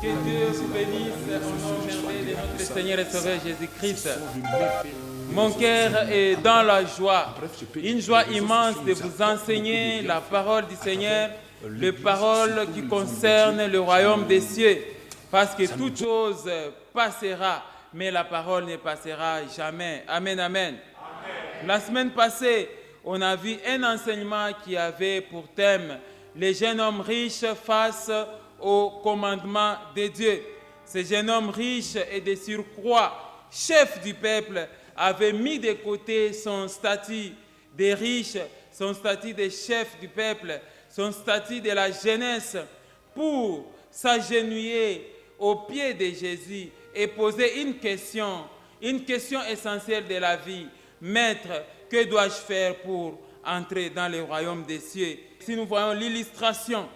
Que Dieu vous bénisse au nom merveilleux de notre Seigneur et Sauveur Jésus-Christ. Mon cœur est dans la joie, une joie immense de vous enseigner la parole du Seigneur, les paroles qui concernent le royaume des cieux. Parce que toute chose passera, mais la parole ne passera jamais. Amen, amen. La semaine passée, on a vu un enseignement qui avait pour thème les jeunes hommes riches face au commandement de Dieu. Ce jeune homme riche et de surcroît, chef du peuple, avait mis de côté son statut de riche, son statut de chef du peuple, son statut de la jeunesse, pour s'agenouiller aux pieds de Jésus et poser une question essentielle de la vie. Maître, que dois-je faire pour entrer dans le royaume des cieux? Si nous voyons l'illustration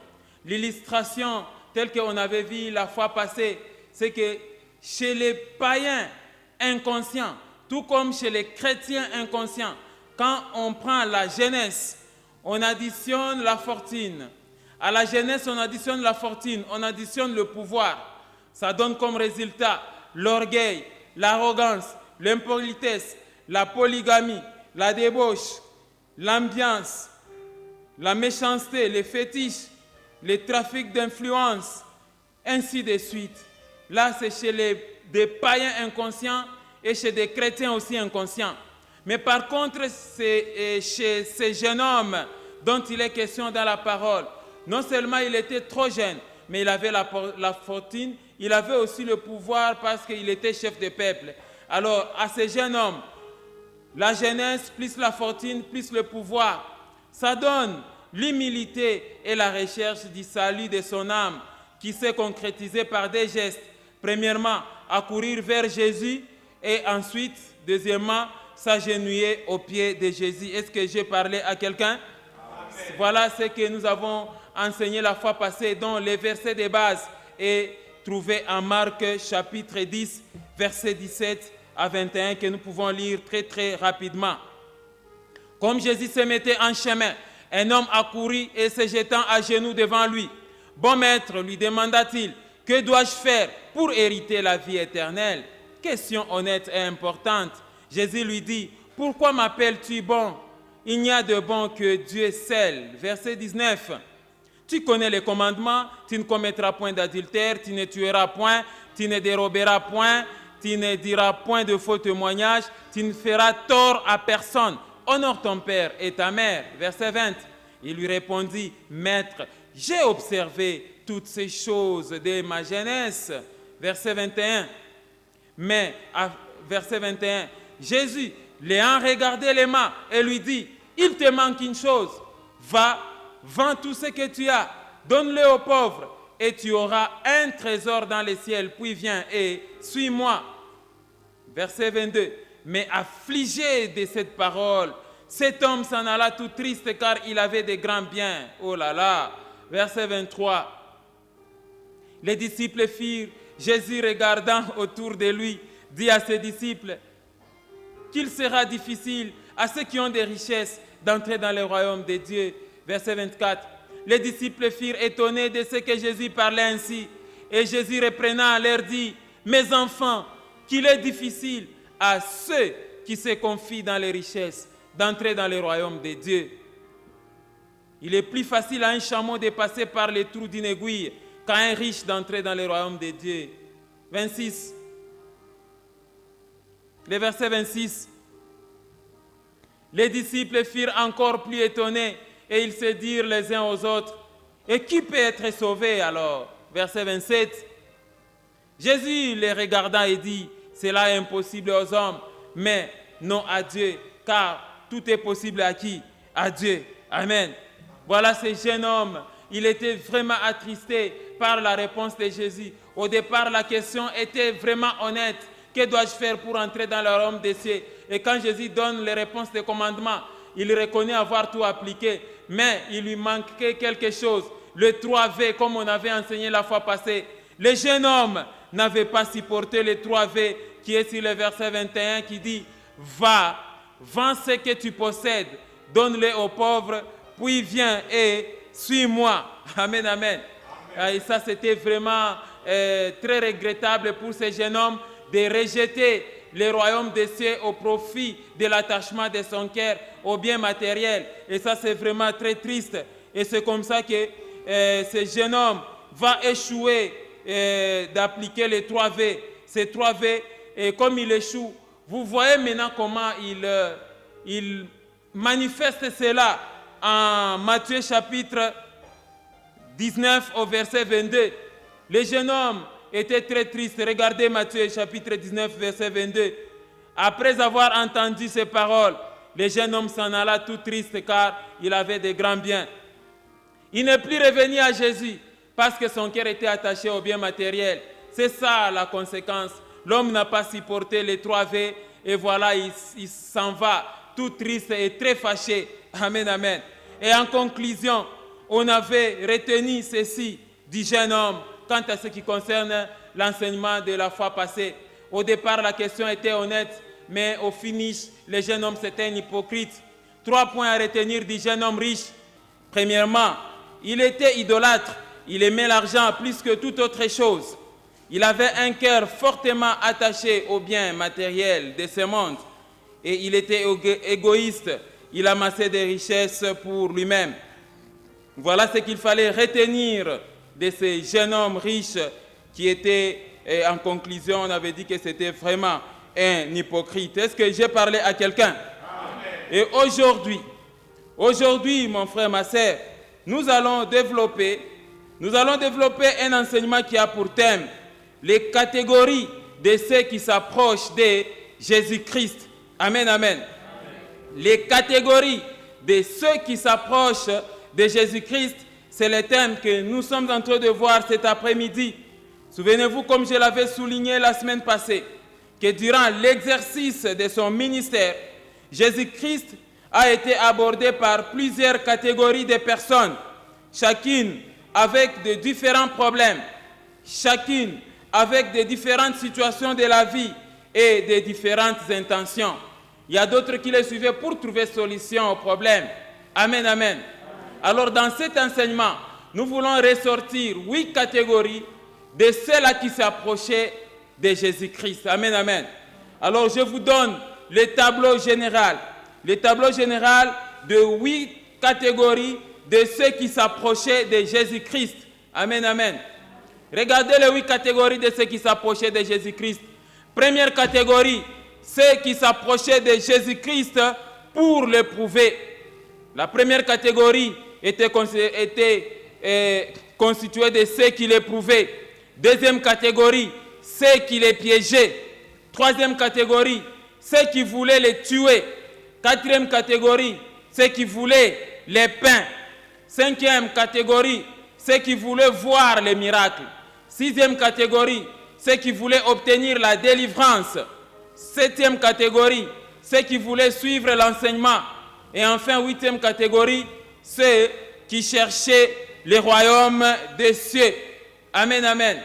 telle qu'on avait vu la fois passée, c'est que chez les païens inconscients, tout comme chez les chrétiens inconscients, quand on prend la jeunesse, on additionne la fortune. À la jeunesse, on additionne la fortune, on additionne le pouvoir. Ça donne comme résultat l'orgueil, l'arrogance, l'impolitesse, la polygamie, la débauche, l'ambiance, la méchanceté, les fétiches, les trafics d'influence, ainsi de suite. Là, c'est chez des païens inconscients et chez des chrétiens aussi inconscients. Mais par contre, c'est chez ces jeunes hommes dont il est question dans la parole. Non seulement il était trop jeune, mais il avait la fortune, il avait aussi le pouvoir parce qu'il était chef de peuple. Alors, à ces jeunes hommes, la jeunesse plus la fortune plus le pouvoir, ça donne l'humilité et la recherche du salut de son âme qui s'est concrétisée par des gestes. Premièrement, accourir vers Jésus et ensuite, deuxièmement, s'agenouiller aux pieds de Jésus. Est-ce que j'ai parlé à quelqu'un? Amen. Voilà ce que nous avons enseigné la fois passée, dont les versets de base est trouvé en Marc chapitre 10, versets 17 à 21, que nous pouvons lire très très rapidement. Comme Jésus se mettait en chemin, un homme accourut et se jetant à genoux devant lui. « Bon maître, lui demanda-t-il, que dois-je faire pour hériter la vie éternelle ?» Question honnête et importante. Jésus lui dit, « Pourquoi m'appelles-tu bon? Il n'y a de bon que Dieu seul. » Verset 19. Tu connais les commandements, tu ne commettras point d'adultère, tu ne tueras point, tu ne déroberas point, tu ne diras point de faux témoignages, tu ne feras tort à personne. Honore ton père et ta mère. Verset 20. Il lui répondit, Maître, j'ai observé toutes ces choses dès ma jeunesse. Verset 21. Mais, à verset 21, Jésus, l'ayant regardé les mains, et lui dit, il te manque une chose. Va, vends tout ce que tu as, donne-le aux pauvres, et tu auras un trésor dans les ciels. Puis viens et suis-moi. Verset 22. Mais affligé de cette parole, cet homme s'en alla tout triste car il avait de grands biens. Oh là là. Verset 23. Les disciples firent, Jésus regardant autour de lui, dit à ses disciples qu'il sera difficile à ceux qui ont des richesses d'entrer dans le royaume de Dieu. Verset 24. Les disciples firent étonnés de ce que Jésus parlait ainsi. Et Jésus reprenant leur dit, mes enfants, qu'il est difficile à ceux qui se confient dans les richesses d'entrer dans le royaume de Dieu. Il est plus facile à un chameau de passer par les trous d'une aiguille qu'à un riche d'entrer dans le royaume de Dieu. 26. Le verset 26. Les disciples firent encore plus étonnés et ils se dirent les uns aux autres, et qui peut être sauvé alors? Verset 27. Jésus les regarda et dit, cela est impossible aux hommes, mais non à Dieu, car tout est possible à qui? À Dieu. Amen. Voilà ce jeune homme. Il était vraiment attristé par la réponse de Jésus. Au départ, la question était vraiment honnête. Que dois-je faire pour entrer dans le royaume des cieux? Et quand Jésus donne les réponses des commandements, il reconnaît avoir tout appliqué. Mais il lui manquait quelque chose. Le 3V, comme on avait enseigné la fois passée. Le jeune homme n'avait pas supporté le 3V qui est sur le verset 21 qui dit « Va, vends ce que tu possèdes, donne-le aux pauvres, puis viens et suis-moi. » Amen, amen. Et ça, c'était vraiment très regrettable pour ce jeune homme de rejeter le royaume des cieux au profit de l'attachement de son cœur aux biens matériels. Et ça, c'est vraiment très triste. Et c'est comme ça que ce jeune homme va échouer d'appliquer les 3 V. Ces 3 V, et comme il échoue, vous voyez maintenant comment il manifeste cela en Matthieu chapitre 19 au verset 22. Le jeune homme était très triste. Regardez Matthieu chapitre 19 verset 22. Après avoir entendu ces paroles, le jeune homme s'en alla tout triste car il avait de grands biens. Il n'est plus revenu à Jésus parce que son cœur était attaché aux biens matériels. C'est ça la conséquence. L'homme n'a pas supporté les 3 V et voilà, il s'en va tout triste et très fâché. Amen, amen. Et en conclusion, on avait retenu ceci du jeune homme quant à ce qui concerne l'enseignement de la fois passée. Au départ, la question était honnête, mais au finish, le jeune homme c'était un hypocrite. 3 points à retenir du jeune homme riche. Premièrement, il était idolâtre. Il aimait l'argent plus que toute autre chose. Il avait un cœur fortement attaché aux biens matériels de ce monde. Et il était égoïste. Il amassait des richesses pour lui-même. Voilà ce qu'il fallait retenir de ce jeune homme riche qui était, en conclusion, on avait dit que c'était vraiment un hypocrite. Est-ce que j'ai parlé à quelqu'un? Et aujourd'hui, mon frère, ma sœur, nous allons développer un enseignement qui a pour thème les catégories de ceux qui s'approchent de Jésus-Christ. Amen, amen. Les catégories de ceux qui s'approchent de Jésus-Christ, c'est le thème que nous sommes en train de voir cet après-midi. Souvenez-vous, comme je l'avais souligné la semaine passée, que durant l'exercice de son ministère, Jésus-Christ a été abordé par plusieurs catégories de personnes, chacune avec de différents problèmes, chacune avec de différentes situations de la vie et de différentes intentions. Il y a d'autres qui les suivaient pour trouver solution aux problèmes. Amen, amen. Alors dans cet enseignement, nous voulons ressortir 8 catégories de ceux-là qui s'approchaient de Jésus-Christ. Amen, amen. Alors je vous donne le tableau général. Le tableau général de 8 catégories de ceux qui s'approchaient de Jésus-Christ. Amen, amen. Regardez les 8 catégories de ceux qui s'approchaient de Jésus-Christ. Première catégorie, ceux qui s'approchaient de Jésus-Christ pour l'éprouver. La première catégorie était constituée de ceux qui l'éprouvaient. Deuxième catégorie, ceux qui les piégeaient. Troisième catégorie, ceux qui voulaient les tuer. Quatrième catégorie, ceux qui voulaient les pains. Cinquième catégorie, ceux qui voulaient voir les miracles. Sixième catégorie, ceux qui voulaient obtenir la délivrance. Septième catégorie, ceux qui voulaient suivre l'enseignement. Et enfin, huitième catégorie, ceux qui cherchaient le royaume des cieux. Amen, amen.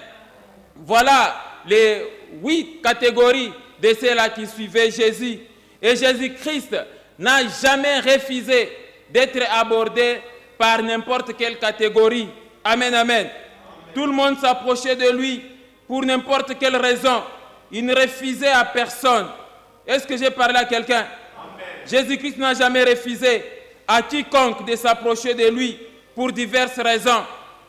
Voilà les 8 catégories de ceux-là qui suivaient Jésus. Et Jésus-Christ n'a jamais refusé d'être abordé par n'importe quelle catégorie. Amen, amen. Tout le monde s'approchait de lui pour n'importe quelle raison. Il ne refusait à personne. Est-ce que j'ai parlé à quelqu'un? Jésus-Christ n'a jamais refusé à quiconque de s'approcher de lui pour diverses raisons.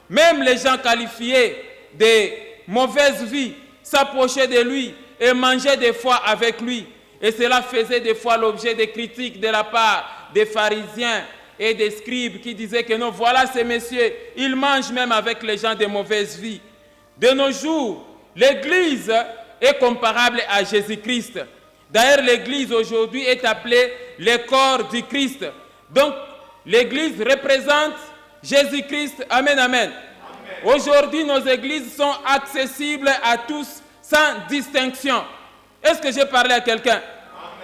Même les gens qualifiés de mauvaise vie s'approchaient de lui et mangeaient des fois avec lui. Et cela faisait des fois l'objet de critiques de la part des pharisiens et des scribes qui disaient que non, voilà ces messieurs, ils mangent même avec les gens de mauvaise vie. De nos jours, l'Église est comparable à Jésus-Christ. D'ailleurs, l'Église aujourd'hui est appelée le corps du Christ. Donc, l'Église représente Jésus-Christ. Amen, amen. Aujourd'hui, nos églises sont accessibles à tous sans distinction. Est-ce que j'ai parlé à quelqu'un?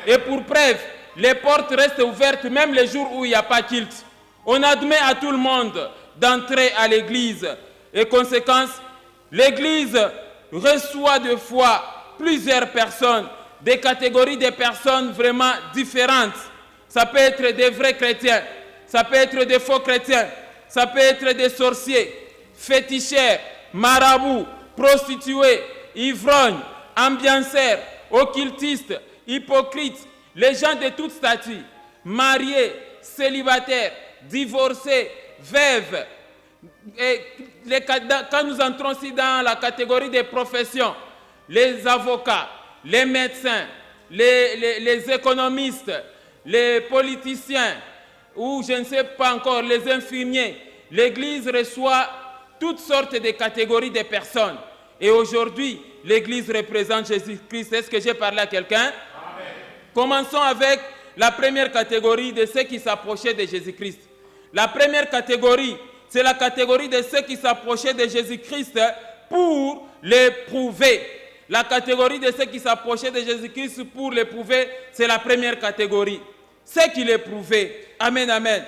Et pour preuve, les portes restent ouvertes même les jours où il n'y a pas culte. On admet à tout le monde d'entrer à l'église. Et conséquence, l'église reçoit de fois plusieurs personnes, des catégories de personnes vraiment différentes. Ça peut être des vrais chrétiens, ça peut être des faux chrétiens, ça peut être des sorciers, féticheurs, marabouts, prostituées, ivrognes, ambianceurs, occultistes, hypocrites, les gens de toute stature, mariés, célibataires, divorcés, veuves. Et quand nous entrons aussi dans la catégorie des professions, les avocats, les médecins, les économistes, les politiciens, ou je ne sais pas encore, les infirmiers, l'Église reçoit toutes sortes de catégories de personnes. Et aujourd'hui, l'Église représente Jésus-Christ. Est-ce que j'ai parlé à quelqu'un? Amen. Commençons avec la première catégorie de ceux qui s'approchaient de Jésus-Christ. La première catégorie, c'est la catégorie de ceux qui s'approchaient de Jésus-Christ pour l'éprouver. La catégorie de ceux qui s'approchaient de Jésus-Christ pour l'éprouver, c'est la première catégorie. Ceux qui l'éprouvaient. Amen, amen.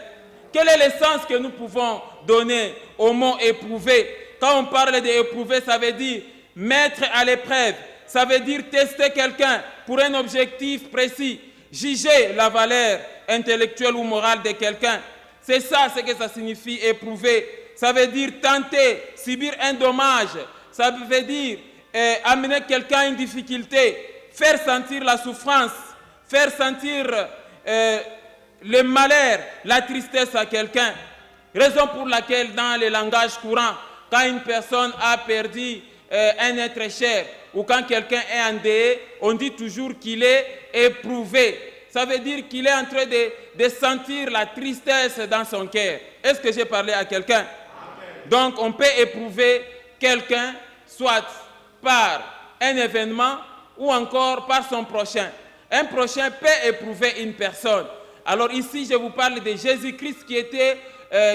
Quel est le sens que nous pouvons donner au mot éprouver? Quand on parle d'éprouver, ça veut dire mettre à l'épreuve. Ça veut dire tester quelqu'un pour un objectif précis. Juger la valeur intellectuelle ou morale de quelqu'un. C'est ça ce que ça signifie éprouver. Ça veut dire tenter, subir un dommage. Ça veut dire amener quelqu'un à une difficulté, faire sentir la souffrance, faire sentir le malheur, la tristesse à quelqu'un. Raison pour laquelle dans le langage courant, quand une personne a perdu un être cher ou quand quelqu'un est endeuillé, on dit toujours qu'il est éprouvé. Ça veut dire qu'il est en train de sentir la tristesse dans son cœur. Est-ce que j'ai parlé à quelqu'un? Donc on peut éprouver quelqu'un soit par un événement ou encore par son prochain. Un prochain peut éprouver une personne. Alors ici, je vous parle de Jésus-Christ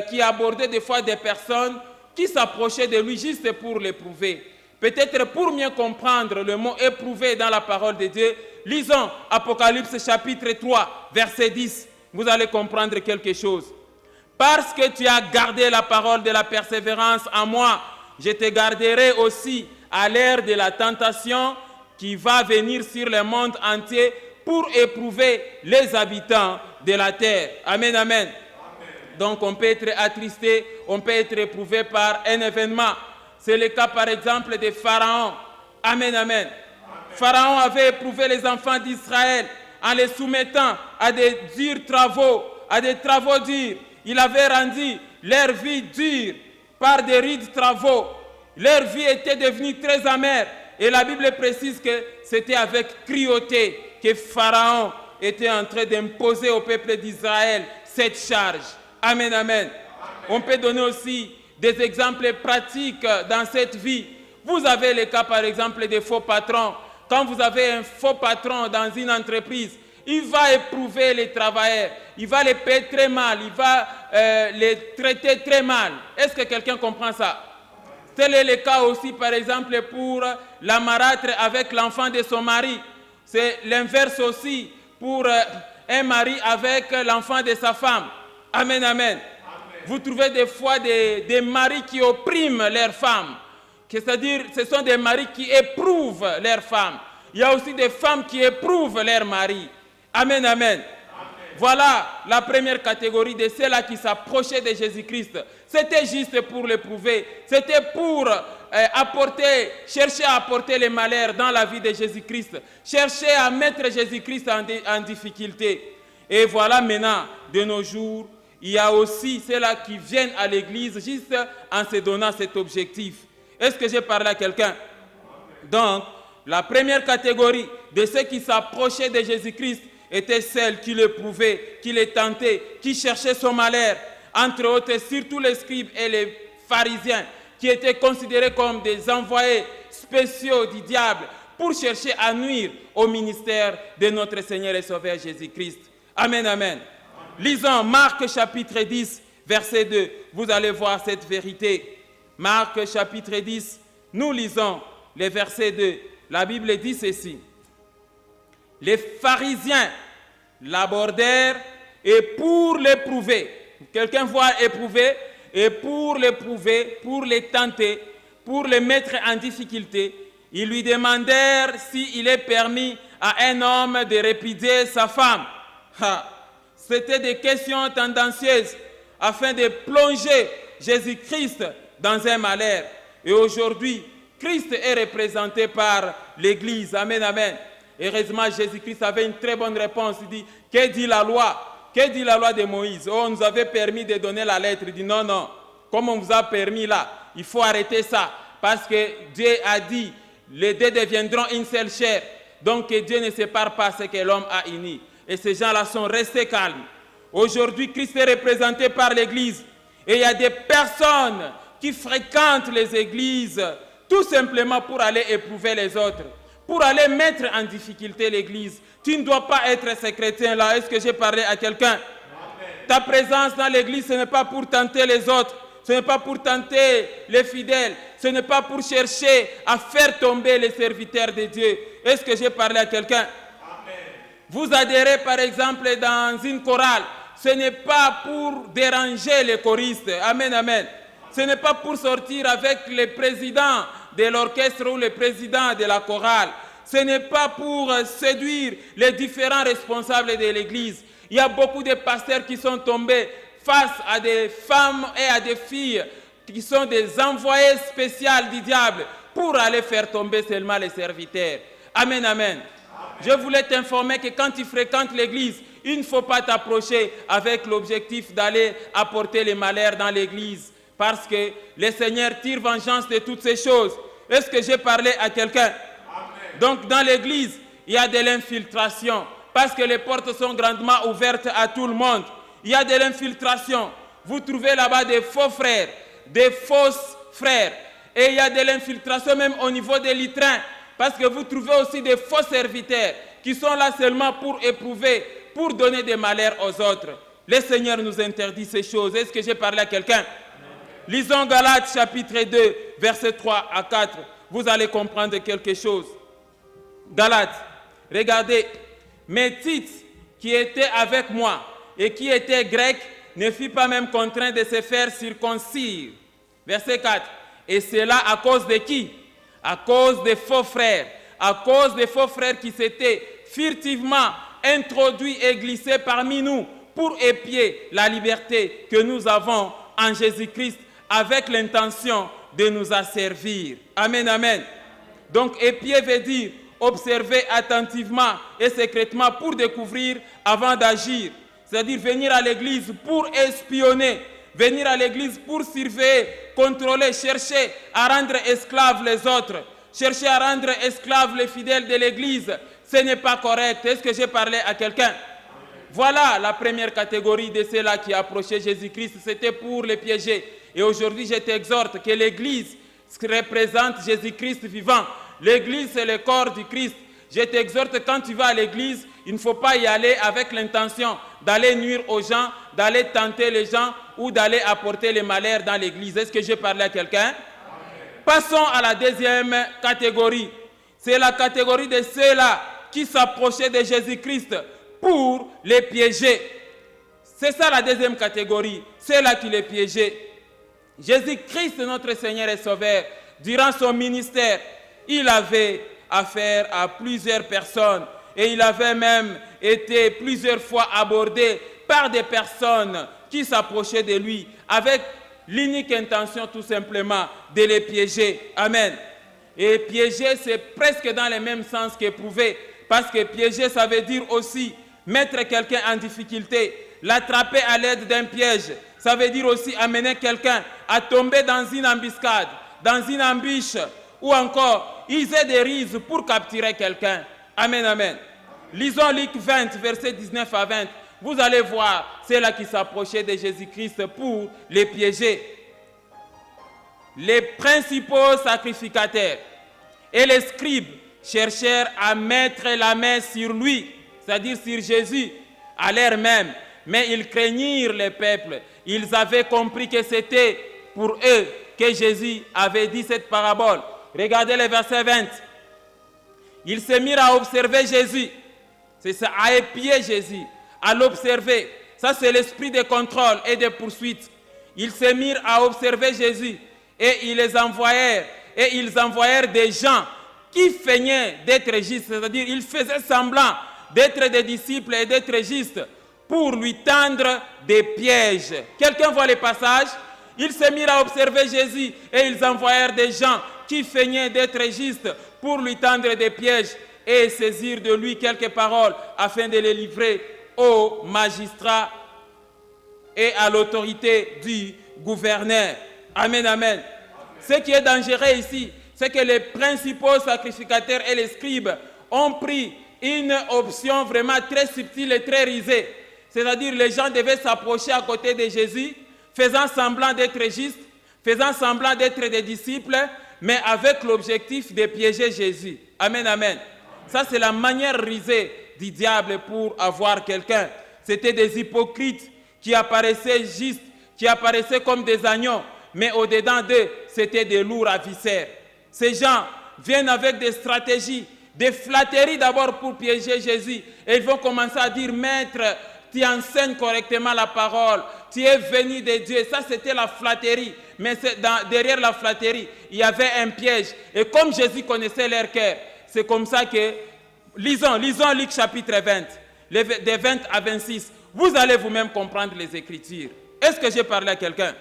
qui abordait des fois des personnes qui s'approchaient de lui juste pour l'éprouver. Peut-être pour mieux comprendre le mot éprouver dans la parole de Dieu, lisons Apocalypse chapitre 3, verset 10. Vous allez comprendre quelque chose. Parce que tu as gardé la parole de la persévérance en moi, je te garderai aussi à l'heure de la tentation qui va venir sur le monde entier pour éprouver les habitants de la terre. Amen, amen. Donc on peut être attristé, on peut être éprouvé par un événement. C'est le cas par exemple de Pharaon. Amen, amen. Pharaon avait éprouvé les enfants d'Israël en les soumettant à des durs travaux, à des travaux durs. Il avait rendu leur vie dure par des rudes travaux. Leur vie était devenue très amère. Et la Bible précise que c'était avec cruauté que Pharaon était en train d'imposer au peuple d'Israël cette charge. Amen, amen. On peut donner aussi des exemples pratiques dans cette vie. Vous avez le cas par exemple des faux patrons. Quand vous avez un faux patron dans une entreprise, il va éprouver les travailleurs, il va les payer très mal, il va les traiter très mal. Est-ce que quelqu'un comprend ça? Tel est le cas aussi par exemple pour la marâtre avec l'enfant de son mari. C'est l'inverse aussi pour un mari avec l'enfant de sa femme. Amen, amen. Vous trouvez des fois des maris qui oppriment leurs femmes. C'est-à-dire, ce sont des maris qui éprouvent leurs femmes. Il y a aussi des femmes qui éprouvent leurs maris. Amen, amen. Voilà la première catégorie de ceux-là qui s'approchaient de Jésus-Christ. C'était juste pour l'éprouver. C'était pour chercher à apporter le malheur dans la vie de Jésus-Christ. Chercher à mettre Jésus-Christ en difficulté. Et voilà maintenant, de nos jours, il y a aussi ceux-là qui viennent à l'église juste en se donnant cet objectif. Est-ce que j'ai parlé à quelqu'un? Donc, la première catégorie de ceux qui s'approchaient de Jésus-Christ était celle qui l'éprouvaient, qui les tentaient, qui cherchaient son malheur. Entre autres, surtout les scribes et les pharisiens, qui étaient considérés comme des envoyés spéciaux du diable pour chercher à nuire au ministère de notre Seigneur et Sauveur Jésus-Christ. Amen, amen. Lisons Marc chapitre 10, verset 2. Vous allez voir cette vérité. Marc chapitre 10, nous lisons les versets 2. La Bible dit ceci. Les pharisiens l'abordèrent et pour l'éprouver, quelqu'un voit éprouver, et pour l'éprouver, pour les tenter, pour les mettre en difficulté, ils lui demandèrent s'il est permis à un homme de répudier sa femme. C'était des questions tendancieuses afin de plonger Jésus-Christ dans un malheur. Et aujourd'hui, Christ est représenté par l'Église. Amen, amen. Heureusement, Jésus-Christ avait une très bonne réponse. Il dit, que dit la loi? Que dit la loi de Moïse? Oh, on nous avait permis de donner la lettre. Il dit, non, non. Comme on vous a permis là, il faut arrêter ça. Parce que Dieu a dit, les deux deviendront une seule chair. Donc Dieu ne sépare pas ce que l'homme a uni. Et ces gens-là sont restés calmes. Aujourd'hui, Christ est représenté par l'Église. Et il y a des personnes qui fréquentent les églises tout simplement pour aller éprouver les autres, pour aller mettre en difficulté l'Église. Tu ne dois pas être ce chrétien-là. Est-ce que j'ai parlé à quelqu'un? Ta présence dans l'Église, ce n'est pas pour tenter les autres. Ce n'est pas pour tenter les fidèles. Ce n'est pas pour chercher à faire tomber les serviteurs de Dieu. Est-ce que j'ai parlé à quelqu'un? Vous adhérez par exemple dans une chorale. Ce n'est pas pour déranger les choristes. Amen, amen. Ce n'est pas pour sortir avec le président de l'orchestre ou le président de la chorale. Ce n'est pas pour séduire les différents responsables de l'Église. Il y a beaucoup de pasteurs qui sont tombés face à des femmes et à des filles qui sont des envoyés spéciaux du diable pour aller faire tomber seulement les serviteurs. Amen, amen. Je voulais t'informer que quand tu fréquentes l'Église, il ne faut pas t'approcher avec l'objectif d'aller apporter les malheurs dans l'Église. Parce que le Seigneur tire vengeance de toutes ces choses. Est-ce que j'ai parlé à quelqu'un? Donc dans l'Église, il y a de l'infiltration. Parce que les portes sont grandement ouvertes à tout le monde. Il y a de l'infiltration. Vous trouvez là-bas des faux frères, des fausses frères. Et il y a de l'infiltration même au niveau des litrins. Parce que vous trouvez aussi des faux serviteurs qui sont là seulement pour éprouver, pour donner des malheurs aux autres. Le Seigneur nous interdit ces choses. Est-ce que j'ai parlé à quelqu'un? Lisons Galates chapitre 2, versets 3 à 4. Vous allez comprendre quelque chose. Galates, regardez. Mais Tite, qui était avec moi et qui était grec, ne fut pas même contraint de se faire circoncire. Verset 4. Et cela à cause de qui? À cause des faux frères. À cause des faux frères qui s'étaient furtivement introduits et glissés parmi nous pour épier la liberté que nous avons en Jésus-Christ avec l'intention de nous asservir. Amen, amen. Donc épier veut dire observer attentivement et secrètement pour découvrir avant d'agir. C'est-à-dire venir à l'église pour espionner, venir à l'église pour surveiller, contrôler, chercher à rendre esclaves les autres, chercher à rendre esclaves les fidèles de l'église. Ce n'est pas correct. Est-ce que j'ai parlé à quelqu'un? Voilà la première catégorie de ceux-là qui approchaient Jésus-Christ. C'était pour les piéger. Et aujourd'hui, je t'exhorte que l'église représente Jésus-Christ vivant. L'église, c'est le corps du Christ. Je t'exhorte, quand tu vas à l'église, il ne faut pas y aller avec l'intention d'aller nuire aux gens, d'aller tenter les gens ou d'aller apporter les malheurs dans l'église. Est-ce que j'ai parlé à quelqu'un? Passons à la deuxième catégorie. C'est la catégorie de ceux-là qui s'approchaient de Jésus-Christ pour les piéger. C'est ça la deuxième catégorie, ceux-là qui les piégeaient. Jésus-Christ, notre Seigneur et Sauveur, durant son ministère, il avait affaire à plusieurs personnes et il avait même été plusieurs fois abordé par des personnes qui s'approchaient de lui avec l'unique intention tout simplement de les piéger. Amen. Et piéger, c'est presque dans le même sens qu'éprouver, parce que piéger, ça veut dire aussi mettre quelqu'un en difficulté, l'attraper à l'aide d'un piège. Ça veut dire aussi amener quelqu'un à tomber dans une embuscade, dans une embûche, ou encore user des ruses pour capturer quelqu'un. Amen, amen. Lisons Luc 20, versets 19 à 20. Vous allez voir ceux-là qui s'approchaient de Jésus-Christ pour les piéger. Les principaux sacrificateurs et les scribes cherchèrent à mettre la main sur lui, c'est-à-dire sur Jésus, à l'heure même. Mais ils craignirent le peuple. Ils avaient compris que c'était pour eux que Jésus avait dit cette parabole. Regardez le verset 20. Ils se mirent à observer Jésus. C'est ça, à épier Jésus, à l'observer. Ça, c'est l'esprit de contrôle et de poursuite. Ils se mirent à observer Jésus et ils les envoyèrent. Et ils envoyèrent des gens qui feignaient d'être justes, c'est-à-dire ils faisaient semblant d'être des disciples et d'être justes pour lui tendre des pièges. Quelqu'un voit le passage? Ils se mirent à observer Jésus et ils envoyèrent des gens qui feignait d'être juste pour lui tendre des pièges et saisir de lui quelques paroles afin de les livrer aux magistrats et à l'autorité du gouverneur. Amen, amen. Ce qui est dangereux ici, c'est que les principaux sacrificateurs et les scribes ont pris une option vraiment très subtile et très risée. C'est-à-dire les gens devaient s'approcher à côté de Jésus, faisant semblant d'être justes, faisant semblant d'être des disciples, mais avec l'objectif de piéger Jésus. Amen, amen. Ça, c'est la manière risée du diable pour avoir quelqu'un. C'était des hypocrites qui apparaissaient justes, qui apparaissaient comme des agneaux, mais au-dedans d'eux, c'était des loups ravisseurs. Ces gens viennent avec des stratégies, des flatteries d'abord pour piéger Jésus. Et ils vont commencer à dire, Maître, tu enseignes correctement la parole, tu es venu de Dieu. Ça, c'était la flatterie. Mais derrière la flatterie, il y avait un piège. Et comme Jésus connaissait leur cœur, c'est comme ça que, lisons Luc chapitre 20, des 20 à 26. Vous allez vous-même comprendre les Écritures. Est-ce que j'ai parlé à quelqu'un?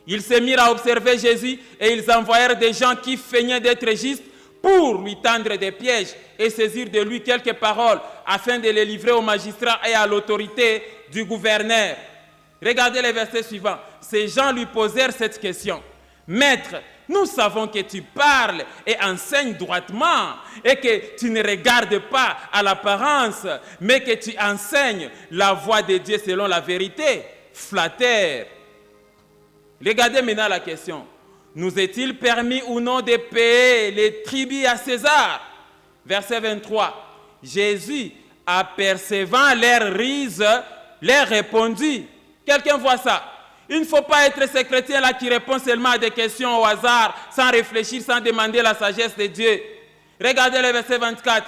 Ils se mirent à observer Jésus et ils envoyèrent des gens qui feignaient d'être justes pour lui tendre des pièges et saisir de lui quelques paroles afin de les livrer aux magistrats et à l'autorité du gouverneur. Regardez les versets suivants. Ces gens lui posèrent cette question. Maître, nous savons que tu parles et enseignes droitement et que tu ne regardes pas à l'apparence, mais que tu enseignes la voie de Dieu selon la vérité. Flatteur. Regardez maintenant la question. Nous est-il permis ou non de payer les tributs à César? Verset 23. Jésus, apercevant leur rise, leur répondit. Quelqu'un voit ça? Il ne faut pas être ce chrétien-là qui répond seulement à des questions au hasard, sans réfléchir, sans demander la sagesse de Dieu. Regardez le verset 24.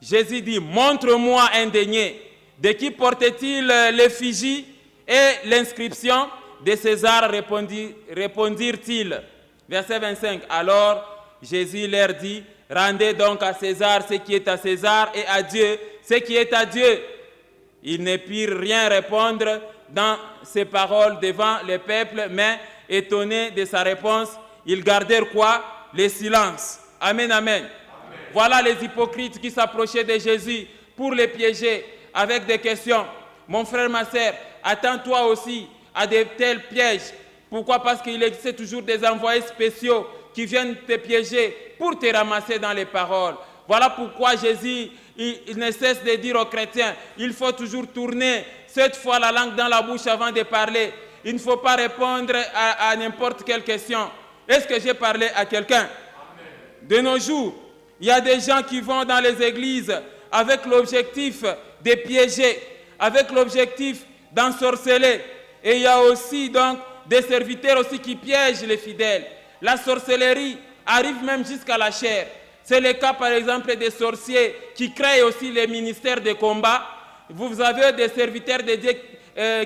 Jésus dit, montre-moi un denier. De qui portait-il l'effigie et l'inscription? De César, répondirent-ils. Verset 25. Alors Jésus leur dit, rendez donc à César ce qui est à César et à Dieu ce qui est à Dieu. Ils ne purent rien répondre dans ses paroles devant le peuple, mais étonnés de sa réponse, ils gardèrent quoi? Le silence. Amen, amen. Amen. Voilà les hypocrites qui s'approchaient de Jésus pour les piéger avec des questions. Mon frère, ma sœur, attends-toi aussi à de tels pièges. Pourquoi? Parce qu'il existe toujours des envoyés spéciaux qui viennent te piéger pour te ramasser dans les paroles. Voilà pourquoi Jésus, il ne cesse de dire aux chrétiens, il faut toujours tourner cette fois la langue dans la bouche avant de parler. Il ne faut pas répondre à n'importe quelle question. Est-ce que j'ai parlé à quelqu'un? De nos jours, il y a des gens qui vont dans les églises avec l'objectif de piéger, avec l'objectif d'ensorceler. Et il y a aussi donc des serviteurs aussi qui piègent les fidèles. La sorcellerie arrive même jusqu'à la chair. C'est le cas par exemple des sorciers qui créent aussi les ministères de combat. Vous avez des serviteurs de Dieu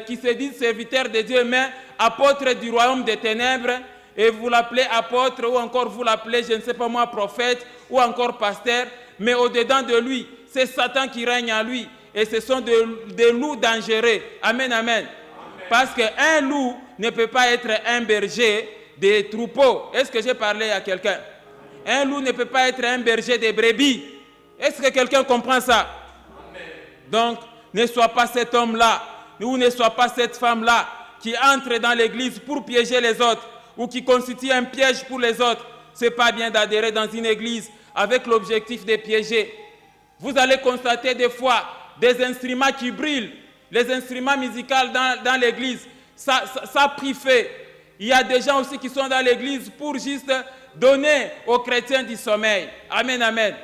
qui se disent serviteurs de Dieu, mais apôtres du royaume des ténèbres, et vous l'appelez apôtre, ou encore vous l'appelez, je ne sais pas moi, prophète, ou encore pasteur, mais au-dedans de lui, c'est Satan qui règne en lui, et ce sont des loups dangereux. Amen, amen. Parce qu'un loup ne peut pas être un berger des troupeaux. Est-ce que j'ai parlé à quelqu'un? Un loup ne peut pas être un berger des brebis. Est-ce que quelqu'un comprend ça? Amen. Donc, ne sois pas cet homme-là, ou ne sois pas cette femme-là qui entre dans l'église pour piéger les autres, ou qui constitue un piège pour les autres. Ce n'est pas bien d'adhérer dans une église avec l'objectif de piéger. Vous allez constater des fois des instruments qui brillent, les instruments musicaux dans l'église, ça prie fait. Il y a des gens aussi qui sont dans l'église pour juste donner aux chrétiens du sommeil. Amen, amen.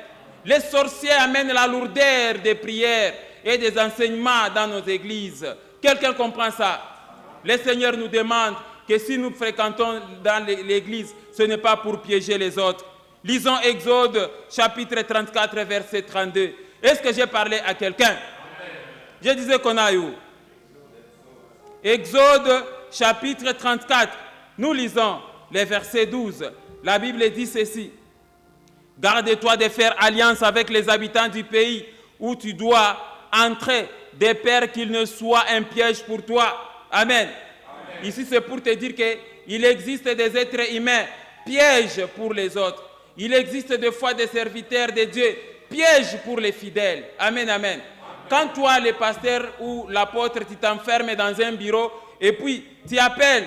Les sorciers amènent la lourdeur des prières et des enseignements dans nos églises. Quelqu'un comprend ça? Le Seigneur nous demande que si nous fréquentons dans l'église, ce n'est pas pour piéger les autres. Lisons Exode chapitre 34, verset 32. Est-ce que j'ai parlé à quelqu'un? Je disais qu'on a eu. Exode chapitre 34. Nous lisons les versets 12. La Bible dit ceci. Garde-toi de faire alliance avec les habitants du pays où tu dois entrer, de peur qu'il ne soit un piège pour toi. Amen. Amen. Ici, c'est pour te dire qu'il existe des êtres humains piège pour les autres. Il existe des fois des serviteurs de Dieu, piège pour les fidèles. Amen, amen. Quand toi, le pasteur ou l'apôtre, tu t'enfermes dans un bureau et puis tu appelles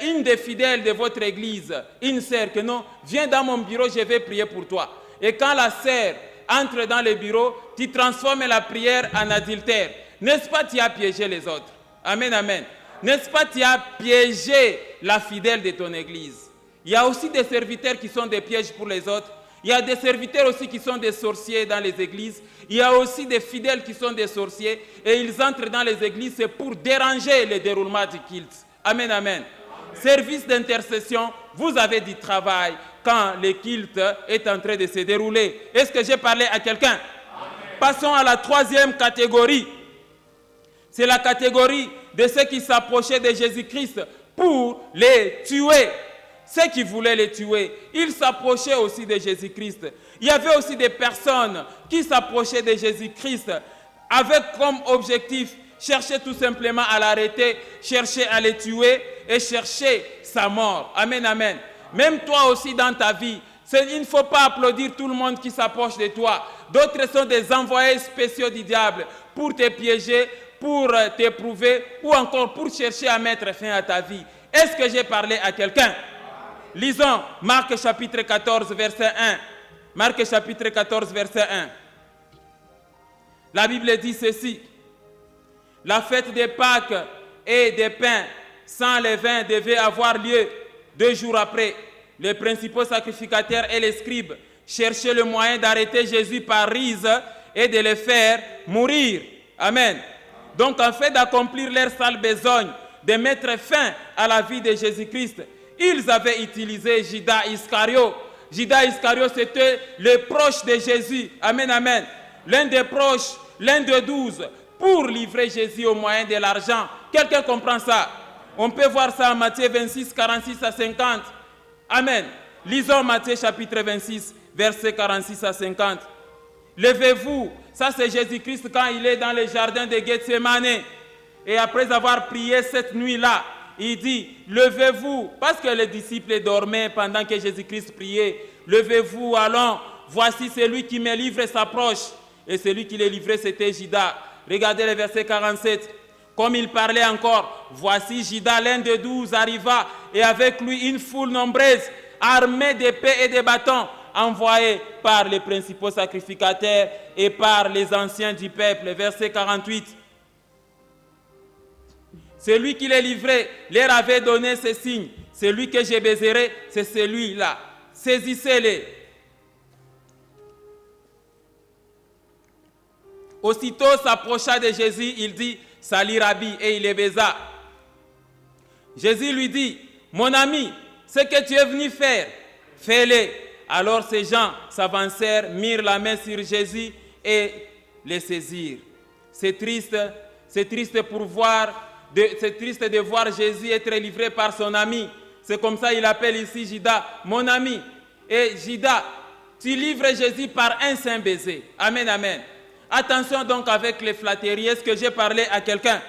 une des fidèles de votre église, une sœur, que non, viens dans mon bureau, je vais prier pour toi. Et quand la sœur entre dans le bureau, tu transformes la prière en adultère. N'est-ce pas, tu as piégé les autres? Amen, amen. N'est-ce pas, tu as piégé la fidèle de ton église? Il y a aussi des serviteurs qui sont des pièges pour les autres. Il y a des serviteurs aussi qui sont des sorciers dans les églises. Il y a aussi des fidèles qui sont des sorciers et ils entrent dans les églises, c'est pour déranger le déroulement du culte. Amen, amen. Service d'intercession, vous avez du travail quand le culte est en train de se dérouler. Est-ce que j'ai parlé à quelqu'un? Passons à la troisième catégorie. C'est la catégorie de ceux qui s'approchaient de Jésus-Christ pour les tuer. Ceux qui voulaient les tuer, ils s'approchaient aussi de Jésus-Christ. Il y avait aussi des personnes qui s'approchaient de Jésus-Christ avec comme objectif chercher tout simplement à l'arrêter, chercher à le tuer et chercher sa mort. Amen, amen. Même toi aussi dans ta vie, il ne faut pas applaudir tout le monde qui s'approche de toi. D'autres sont des envoyés spéciaux du diable pour te piéger, pour t'éprouver ou encore pour chercher à mettre fin à ta vie. Est-ce que j'ai parlé à quelqu'un? Lisons Marc chapitre 14, verset 1. Marc chapitre 14, verset 1. La Bible dit ceci. La fête des Pâques et des pains sans levain devait avoir lieu 2 jours après. Les principaux sacrificateurs et les scribes cherchaient le moyen d'arrêter Jésus par ruse et de le faire mourir. Amen. Donc, en fait d'accomplir leur sale besogne, de mettre fin à la vie de Jésus-Christ, ils avaient utilisé Judas Iscariot. Judas Iscariot, c'était le proche de Jésus. Amen, amen. L'un des proches, l'un des 12, pour livrer Jésus au moyen de l'argent. Quelqu'un comprend ça? On peut voir ça en Matthieu 26, 46 à 50. Amen. Lisons Matthieu chapitre 26, versets 46 à 50. Levez-vous. Ça, c'est Jésus-Christ quand il est dans le jardin de Gethsemane. Et après avoir prié cette nuit-là, il dit, levez-vous, parce que les disciples dormaient pendant que Jésus-Christ priait. Levez-vous, allons, voici celui qui me livre s'approche. Et celui qui les livrait, c'était Judas. Regardez le verset 47. Comme il parlait encore, voici Judas, l'un des 12, arriva, et avec lui une foule nombreuse, armée d'épées et de bâtons, envoyés par les principaux sacrificateurs et par les anciens du peuple. Verset 48. Celui qui les livrait leur avait donné ces signes. Celui que je baiserai, c'est celui-là. Saisissez-les. Aussitôt s'approcha de Jésus, il dit, salut Rabbi, et il les baisa. Jésus lui dit, mon ami, ce que tu es venu faire, fais-le. Alors ces gens s'avancèrent, mirent la main sur Jésus et les saisirent. C'est triste de voir Jésus être livré par son ami. C'est comme ça qu'il appelle ici Judas, mon ami. Et Judas, tu livres Jésus par un saint baiser. Amen, amen. Attention donc avec les flatteries. Est-ce que j'ai parlé à quelqu'un?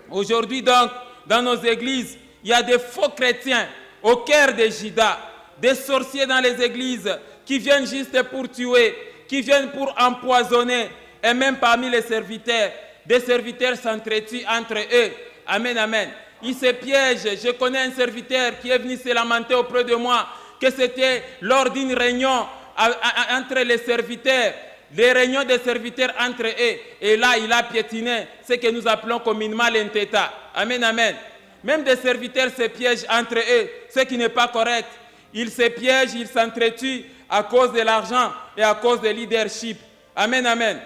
Aujourd'hui donc, dans nos églises, il y a des faux chrétiens au cœur de Judas, des sorciers dans les églises qui viennent juste pour tuer, qui viennent pour empoisonner. Et même parmi les serviteurs, des serviteurs s'entretuent entre eux. Amen, amen. Ils se piègent. Je connais un serviteur qui est venu se lamenter auprès de moi que c'était lors d'une réunion entre les serviteurs, des réunions des serviteurs entre eux. Et là, il a piétiné ce que nous appelons communément l'entêtat. Amen, amen. Même des serviteurs se piègent entre eux, ce qui n'est pas correct. Ils se piègent, ils s'entretuent à cause de l'argent et à cause de leadership. Amen, amen.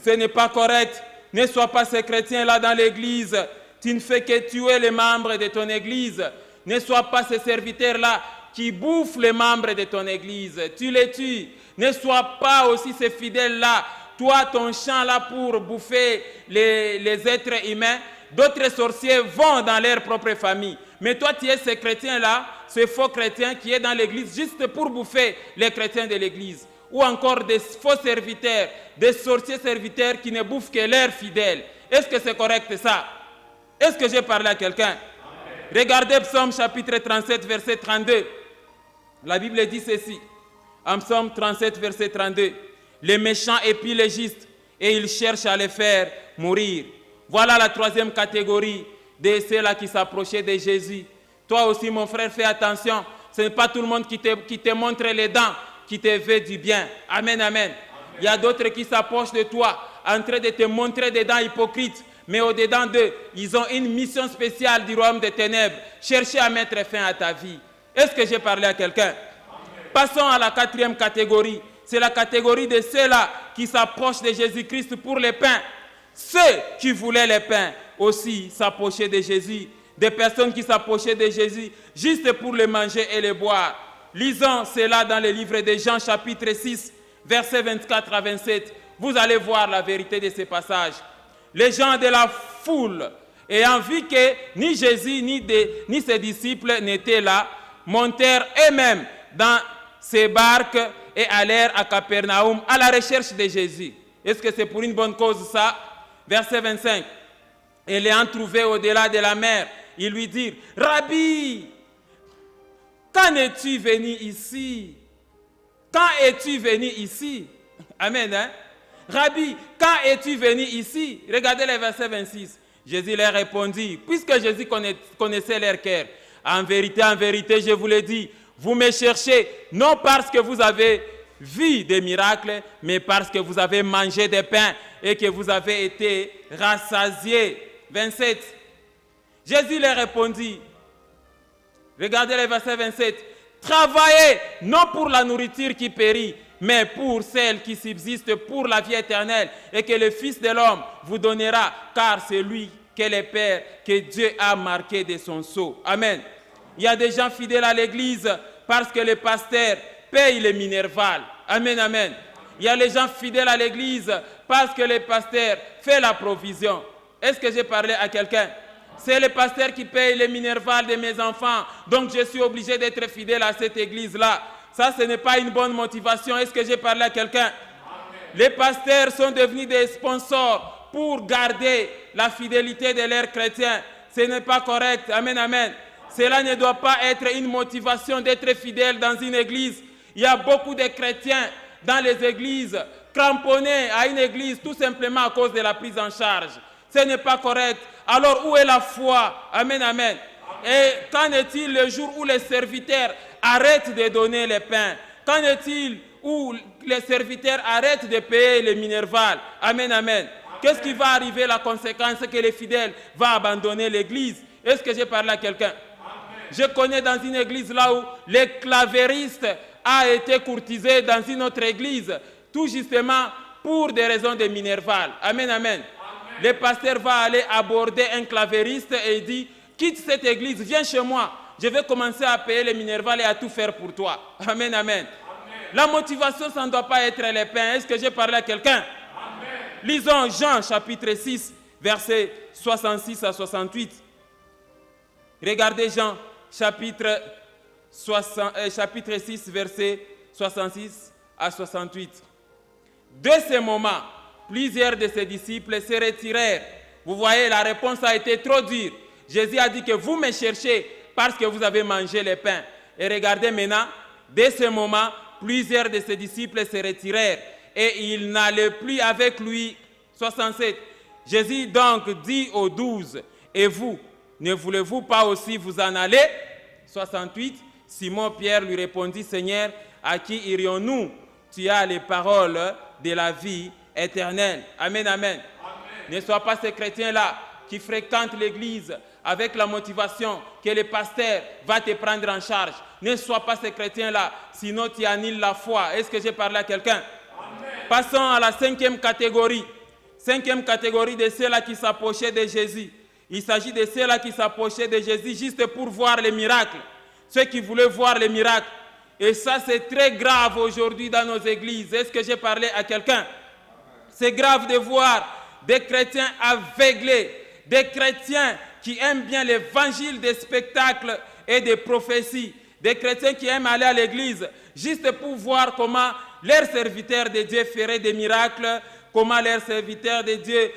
Ce n'est pas correct. Ne sois pas ce chrétien-là dans l'église. Tu ne fais que tuer les membres de ton église. Ne sois pas ce serviteur-là qui bouffe les membres de ton église. Tu les tues. Ne sois pas aussi ce fidèle-là. Toi, ton champ là pour bouffer les êtres humains. D'autres sorciers vont dans leur propre famille. Mais toi, tu es ce chrétien-là, ce faux chrétien qui est dans l'église juste pour bouffer les chrétiens de l'église. Ou encore des faux serviteurs, des sorciers serviteurs qui ne bouffent que leurs fidèles. Est-ce que c'est correct ça? Est-ce que j'ai parlé à quelqu'un? Regardez Psaume chapitre 37, verset 32. La Bible dit ceci, en Psaume 37, verset 32. Les méchants épient les justes et ils cherchent à les faire mourir. Voilà la troisième catégorie de ceux-là qui s'approchaient de Jésus. Toi aussi, mon frère, fais attention. Ce n'est pas tout le monde qui te montre les dents, qui te veut du bien. Amen, amen. Il y a d'autres qui s'approchent de toi, en train de te montrer des dents hypocrites. Mais au-dedans d'eux, ils ont une mission spéciale du royaume des ténèbres. Chercher à mettre fin à ta vie. Est-ce que j'ai parlé à quelqu'un? Passons à la quatrième catégorie. C'est la catégorie de ceux-là qui s'approchent de Jésus-Christ pour les pains. Ceux qui voulaient les pains aussi s'approchaient de Jésus. Des personnes qui s'approchaient de Jésus juste pour les manger et les boire. Lisons cela dans le livre de Jean chapitre 6, versets 24 à 27. Vous allez voir la vérité de ces passages. Les gens de la foule, ayant vu que ni Jésus ni ses disciples n'étaient là, montèrent eux-mêmes dans ces barques et allèrent à Capernaum à la recherche de Jésus. Est-ce que c'est pour une bonne cause ça? Verset 25. Et l'ayant trouvé au-delà de la mer, ils lui dirent, « Rabbi, quand es-tu venu ici? Quand es-tu venu ici? » Amen, hein? Rabbi, quand es-tu venu ici? Regardez le verset 26. Jésus leur répondit, puisque Jésus connaissait leur cœur, en vérité, je vous le dis, vous me cherchez, non parce que vous avez vu des miracles, mais parce que vous avez mangé des pains et que vous avez été rassasiés. 27. Jésus leur répondit, regardez le verset 27, travaillez non pour la nourriture qui périt, mais pour celle qui subsiste pour la vie éternelle, et que le Fils de l'homme vous donnera, car c'est lui que le Père, que Dieu a marqué de son sceau. Amen. Il y a des gens fidèles à l'église parce que le pasteur paye les minervales. Amen, amen. Il y a les gens fidèles à l'église parce que le pasteur fait la provision. Est-ce que j'ai parlé à quelqu'un? C'est le pasteur qui paye les minervales de mes enfants, donc je suis obligé d'être fidèle à cette église-là. Ça, ce n'est pas une bonne motivation. Est-ce que j'ai parlé à quelqu'un? Les pasteurs sont devenus des sponsors pour garder la fidélité de leurs chrétiens. Ce n'est pas correct. Amen, amen. Cela ne doit pas être une motivation d'être fidèle dans une église. Il y a beaucoup de chrétiens dans les églises cramponnés à une église tout simplement à cause de la prise en charge. Ce n'est pas correct. Alors où est la foi? Amen, amen. Et qu'en est-il le jour où les serviteurs arrêtent de donner les pains? Qu'en est-il où les serviteurs arrêtent de payer les minervales? Amen, amen. Qu'est-ce qui va arriver? La conséquence, c'est que les fidèles vont abandonner l'église. Est-ce que j'ai parlé à quelqu'un? Je connais dans une église là où le clavériste a été courtisé dans une autre église, tout justement pour des raisons de minervales. Amen, amen. Le pasteur va aller aborder un clavériste et il dit, quitte cette église, viens chez moi. Je vais commencer à payer les minervales et à tout faire pour toi. Amen, amen. La motivation, ça ne doit pas être les pains. Est-ce que j'ai parlé à quelqu'un? Lisons Jean chapitre 6, versets 66 à 68. Regardez Jean chapitre 6, versets 66 à 68. De ce moment, plusieurs de ses disciples se retirèrent. Vous voyez, la réponse a été trop dure. Jésus a dit que vous me cherchez parce que vous avez mangé les pains. Et regardez maintenant, dès ce moment, plusieurs de ses disciples se retirèrent et ils n'allaient plus avec lui. 67. Jésus donc dit aux 12, et vous, ne voulez-vous pas aussi vous en aller? 68. Simon-Pierre lui répondit, Seigneur, à qui irions-nous? Tu as les paroles de la vie éternelle. Amen, amen. Ne sois pas ces chrétiens-là qui fréquentent l'église avec la motivation que le pasteur va te prendre en charge. Ne sois pas ces chrétiens-là, sinon tu annihiles la foi. Est-ce que j'ai parlé à quelqu'un? Passons à la cinquième catégorie. Cinquième catégorie de ceux-là qui s'approchaient de Jésus. Il s'agit de ceux-là qui s'approchaient de Jésus juste pour voir les miracles. Ceux qui voulaient voir les miracles. Et ça, c'est très grave aujourd'hui dans nos églises. Est-ce que j'ai parlé à quelqu'un? C'est grave de voir des chrétiens aveuglés, des chrétiens qui aiment bien l'évangile des spectacles et des prophéties, des chrétiens qui aiment aller à l'église juste pour voir comment leur serviteur de Dieu ferait des miracles, comment leur serviteur de Dieu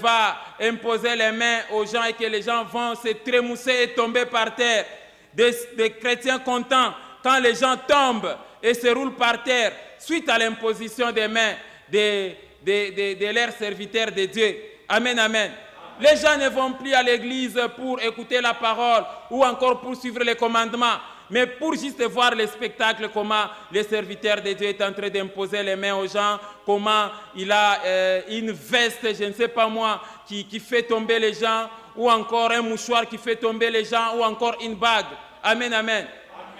va imposer les mains aux gens et que les gens vont se trémousser et tomber par terre. Des chrétiens contents quand les gens tombent et se roulent par terre suite à l'imposition des mains de leurs serviteurs de Dieu. Amen, amen. Les gens ne vont plus à l'église pour écouter la parole ou encore pour suivre les commandements, mais pour juste voir le spectacle, comment le serviteur de Dieu est en train d'imposer les mains aux gens, comment il a une veste, je ne sais pas moi, qui fait tomber les gens, ou encore un mouchoir qui fait tomber les gens, ou encore une bague. Amen, amen.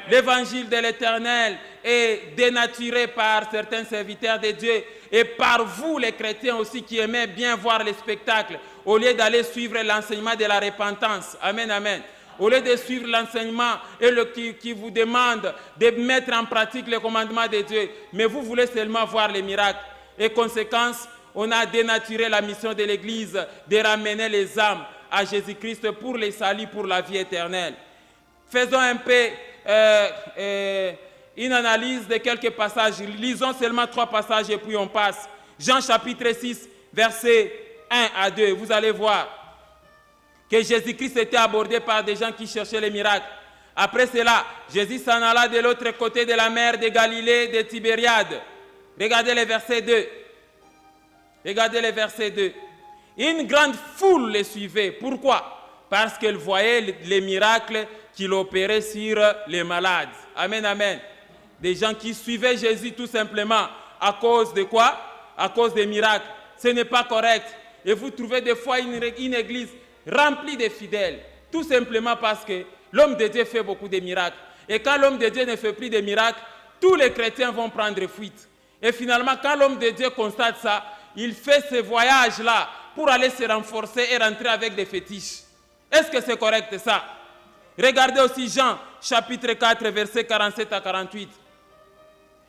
L'évangile de l'Éternel est dénaturé par certains serviteurs de Dieu et par vous les chrétiens aussi qui aimez bien voir les spectacles au lieu d'aller suivre l'enseignement de la repentance. Amen, amen. Au lieu de suivre l'enseignement qui vous demande de mettre en pratique les commandements de Dieu, mais vous voulez seulement voir les miracles. Et conséquence, on a dénaturé la mission de l'Église de ramener les âmes à Jésus-Christ pour les saluts, pour la vie éternelle. Faisons un peu une analyse de quelques passages. Lisons seulement 3 passages et puis on passe. Jean chapitre 6, versets 1 à 2. Vous allez voir que Jésus-Christ était abordé par des gens qui cherchaient les miracles. Après cela, Jésus s'en alla de l'autre côté de la mer de Galilée, de Tibériade. Regardez le verset 2. Regardez le verset 2. Une grande foule les suivait. Pourquoi? Parce qu'elle voyait les miracles qu'il opérait sur les malades. Amen, amen. Des gens qui suivaient Jésus tout simplement. À cause de quoi? À cause des miracles. Ce n'est pas correct. Et vous trouvez des fois une église remplie de fidèles. Tout simplement parce que l'homme de Dieu fait beaucoup de miracles. Et quand l'homme de Dieu ne fait plus de miracles, tous les chrétiens vont prendre fuite. Et finalement, quand l'homme de Dieu constate ça, il fait ce voyage-là pour aller se renforcer et rentrer avec des fétiches. Est-ce que c'est correct ça? Regardez aussi Jean, chapitre 4, versets 47 à 48.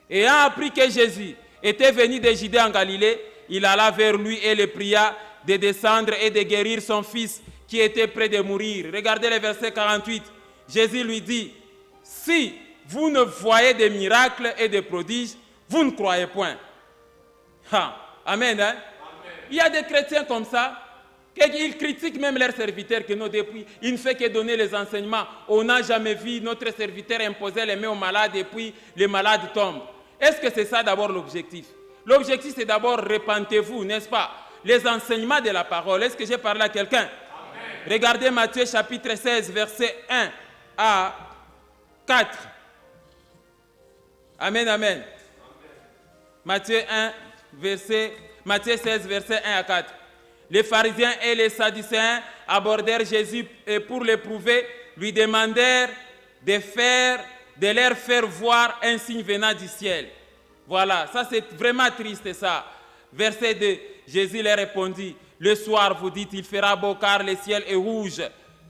Ayant appris que Jésus était venu de Judée en Galilée, il alla vers lui et le pria de descendre et de guérir son fils qui était près de mourir. Regardez le verset 48. Jésus lui dit, si vous ne voyez des miracles et des prodiges, vous ne croyez point. Amen, hein? Amen. Il y a des chrétiens comme ça, ils critiquent même leurs serviteurs que nous, depuis, il ne fait que donner les enseignements. On n'a jamais vu notre serviteur imposer les mains aux malades et puis les malades tombent. Est-ce que c'est ça d'abord l'objectif? L'objectif c'est d'abord repentez-vous, n'est-ce pas? Les enseignements de la parole. Est-ce que j'ai parlé à quelqu'un? Regardez Matthieu chapitre 16, verset 1 à 4. Amen, amen. Matthieu 16, verset 1 à 4. Les pharisiens et les sadducéens abordèrent Jésus et pour l'éprouver, lui demandèrent de leur faire voir un signe venant du ciel. Voilà, ça c'est vraiment triste ça. Verset 2, Jésus leur répondit, le soir vous dites il fera beau car le ciel est rouge.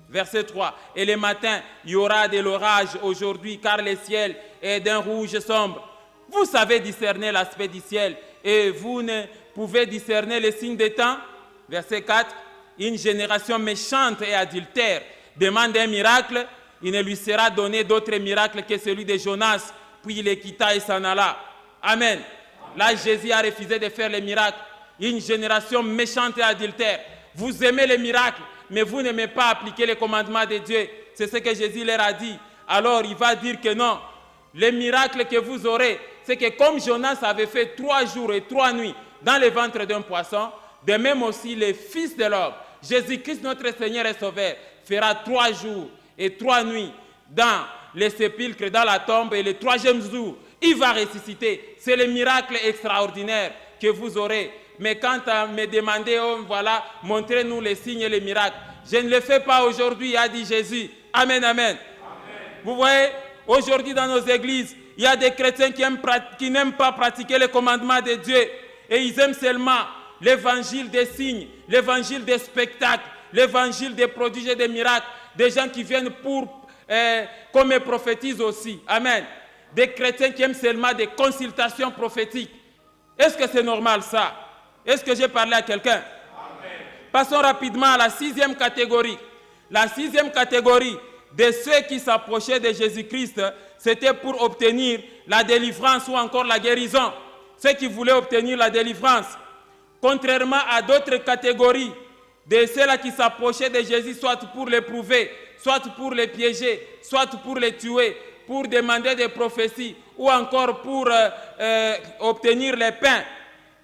Verset 3, et le matin il y aura de l'orage aujourd'hui car le ciel est d'un rouge sombre. Vous savez discerner l'aspect du ciel et vous ne pouvez discerner les signes des temps. Verset 4, une génération méchante et adultère demande un miracle, il ne lui sera donné d'autre miracle que celui de Jonas, puis il les quitta et s'en alla. Amen. Là, Jésus a refusé de faire les miracles. Une génération méchante et adultère. Vous aimez les miracles, mais vous n'aimez pas appliquer les commandements de Dieu. C'est ce que Jésus leur a dit. Alors, il va dire que non. Les miracles que vous aurez, c'est que comme Jonas avait fait 3 jours et 3 nuits dans le ventre d'un poisson, de même aussi les fils de l'homme, Jésus-Christ notre Seigneur et Sauveur, fera 3 jours et 3 nuits dans les sépulcres, dans la tombe, et le 3e jour, il va ressusciter. C'est le miracle extraordinaire que vous aurez. Mais quand à me demander, oh, voilà, montrez-nous les signes et les miracles, je ne le fais pas aujourd'hui, a dit Jésus. Amen, amen. Amen. Vous voyez, aujourd'hui dans nos églises, il y a des chrétiens qui n'aiment pas pratiquer les commandements de Dieu. Et ils aiment seulement l'évangile des signes, l'évangile des spectacles, l'évangile des prodiges et des miracles, des gens qui viennent comme ils prophétisent aussi. Amen. Des chrétiens qui aiment seulement des consultations prophétiques. Est-ce que c'est normal ça? Est-ce que j'ai parlé à quelqu'un? Passons rapidement à la 6e catégorie. La 6e catégorie de ceux qui s'approchaient de Jésus-Christ, c'était pour obtenir la délivrance ou encore la guérison. Ceux qui voulaient obtenir la délivrance. Contrairement à d'autres catégories de ceux-là qui s'approchaient de Jésus, soit pour l'éprouver, soit pour les piéger, soit pour les tuer, pour demander des prophéties ou encore pour obtenir les pains.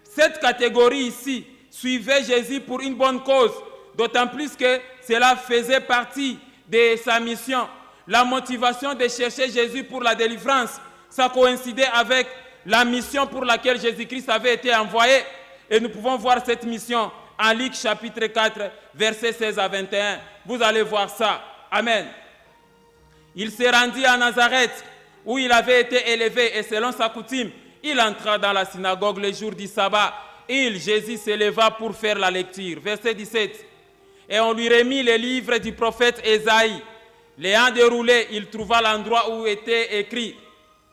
Cette catégorie ici suivait Jésus pour une bonne cause, d'autant plus que cela faisait partie de sa mission. La motivation de chercher Jésus pour la délivrance, ça coïncidait avec la mission pour laquelle Jésus-Christ avait été envoyé. Et nous pouvons voir cette mission en Luc chapitre 4, versets 16 à 21. Vous allez voir ça. Amen. Il s'est rendu à Nazareth, où il avait été élevé, et selon sa coutume, il entra dans la synagogue le jour du sabbat. Jésus s'éleva pour faire la lecture. Verset 17. Et on lui remit les livres du prophète Ésaïe. L'ayant déroulé, il trouva l'endroit où était écrit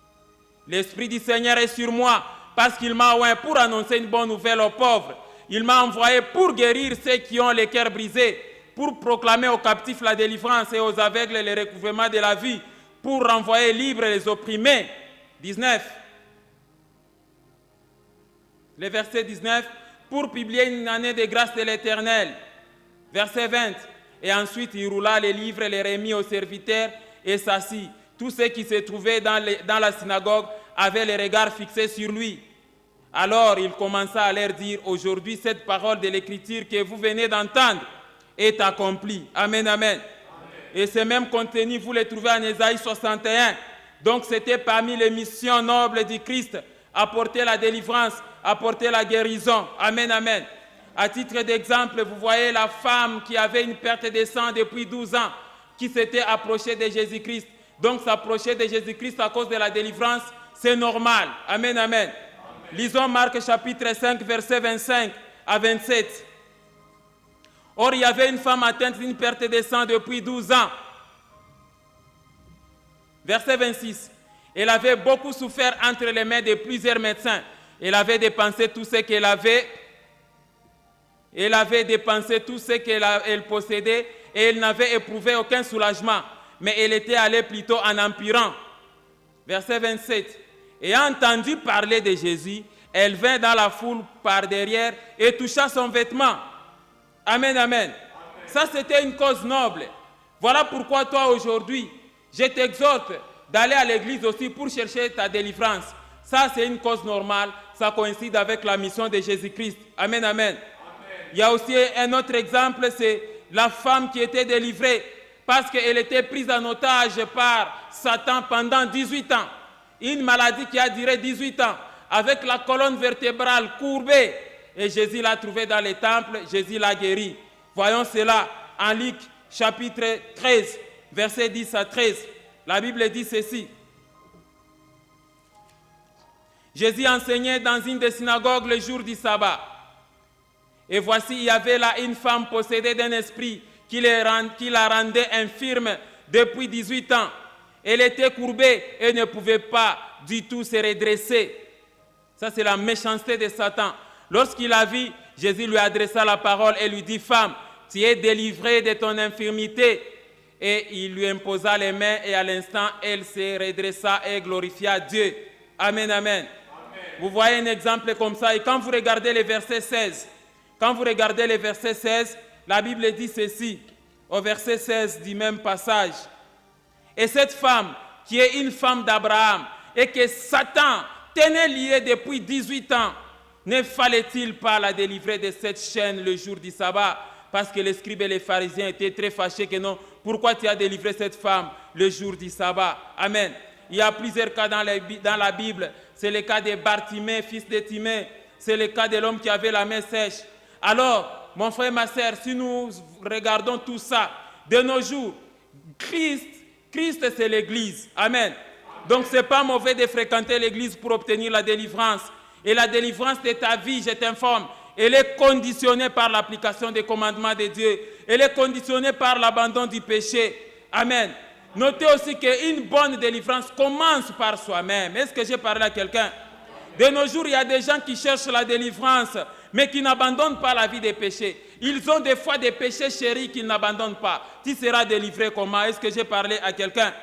« L'Esprit du Seigneur est sur moi, parce qu'il m'a oint pour annoncer une bonne nouvelle aux pauvres. Il m'a envoyé pour guérir ceux qui ont les cœurs brisés, pour proclamer aux captifs la délivrance et aux aveugles le recouvrement de la vue, pour renvoyer libres les opprimés. » 19. Le verset 19. Pour publier une année de grâce de l'Éternel. Verset 20. Et ensuite il roula les livres et les remit aux serviteurs et s'assit. Tous ceux qui se trouvaient dans la synagogue avaient les regards fixés sur lui. Alors il commença à leur dire, aujourd'hui cette parole de l'Écriture que vous venez d'entendre est accomplie. Amen, amen. Et ce même contenu, vous le trouvez en Ésaïe 61. Donc c'était parmi les missions nobles du Christ, apporter la délivrance, apporter la guérison. Amen, amen. À titre d'exemple, vous voyez la femme qui avait une perte de sang depuis 12 ans, qui s'était approchée de Jésus-Christ. Donc s'approcher de Jésus-Christ à cause de la délivrance, c'est normal. Amen, amen. Lisons Marc chapitre 5, versets 25 à 27. Or, il y avait une femme atteinte d'une perte de sang depuis 12 ans. Verset 26. Elle avait beaucoup souffert entre les mains de plusieurs médecins. Elle avait dépensé tout ce qu'elle avait. Elle avait dépensé tout ce qu'elle possédait et elle n'avait éprouvé aucun soulagement. Mais elle était allée plutôt en empirant. Verset 27. Ayant entendu parler de Jésus, elle vint dans la foule par derrière et toucha son vêtement. Amen, amen. Ça, c'était une cause noble. Voilà pourquoi toi, aujourd'hui, je t'exhorte d'aller à l'église aussi pour chercher ta délivrance. Ça, c'est une cause normale. Ça coïncide avec la mission de Jésus-Christ. Amen, amen. Il y a aussi un autre exemple, c'est la femme qui était délivrée parce qu'elle était prise en otage par Satan pendant 18 ans. Une maladie qui a duré 18 ans, avec la colonne vertébrale courbée. Et Jésus l'a trouvée dans les temples, Jésus l'a guérie. Voyons cela en Luc chapitre 13, versets 10 à 13. La Bible dit ceci. Jésus enseignait dans une des synagogues le jour du sabbat. Et voici, il y avait là une femme possédée d'un esprit qui la rendait infirme depuis 18 ans. Elle était courbée et ne pouvait pas du tout se redresser. Ça, c'est la méchanceté de Satan. Lorsqu'il a vu, Jésus lui adressa la parole et lui dit, « Femme, tu es délivrée de ton infirmité. » Et il lui imposa les mains et à l'instant, elle se redressa et glorifia Dieu. Amen, amen. Vous voyez un exemple comme ça. Et quand vous regardez le verset 16, la Bible dit ceci, au verset 16 du même passage. Et cette femme, qui est une femme d'Abraham, et que Satan tenait liée depuis 18 ans, ne fallait-il pas la délivrer de cette chaîne le jour du sabbat? Parce que les scribes et les pharisiens étaient très fâchés que non. Pourquoi tu as délivré cette femme le jour du sabbat? Amen. Il y a plusieurs cas dans la Bible. C'est le cas de Bartimée, fils de Timée. C'est le cas de l'homme qui avait la main sèche. Alors, mon frère, ma sœur, si nous regardons tout ça, de nos jours, Christ c'est l'église. Amen. Donc, ce n'est pas mauvais de fréquenter l'église pour obtenir la délivrance. Et la délivrance de ta vie, je t'informe, elle est conditionnée par l'application des commandements de Dieu. Elle est conditionnée par l'abandon du péché. Amen. Notez aussi qu'une bonne délivrance commence par soi-même. Est-ce que j'ai parlé à quelqu'un? De nos jours, il y a des gens qui cherchent la délivrance, mais qui n'abandonnent pas la vie des péchés. Ils ont des fois des péchés chéris qu'ils n'abandonnent pas. Tu seras délivré comment? Est-ce que j'ai parlé à quelqu'un?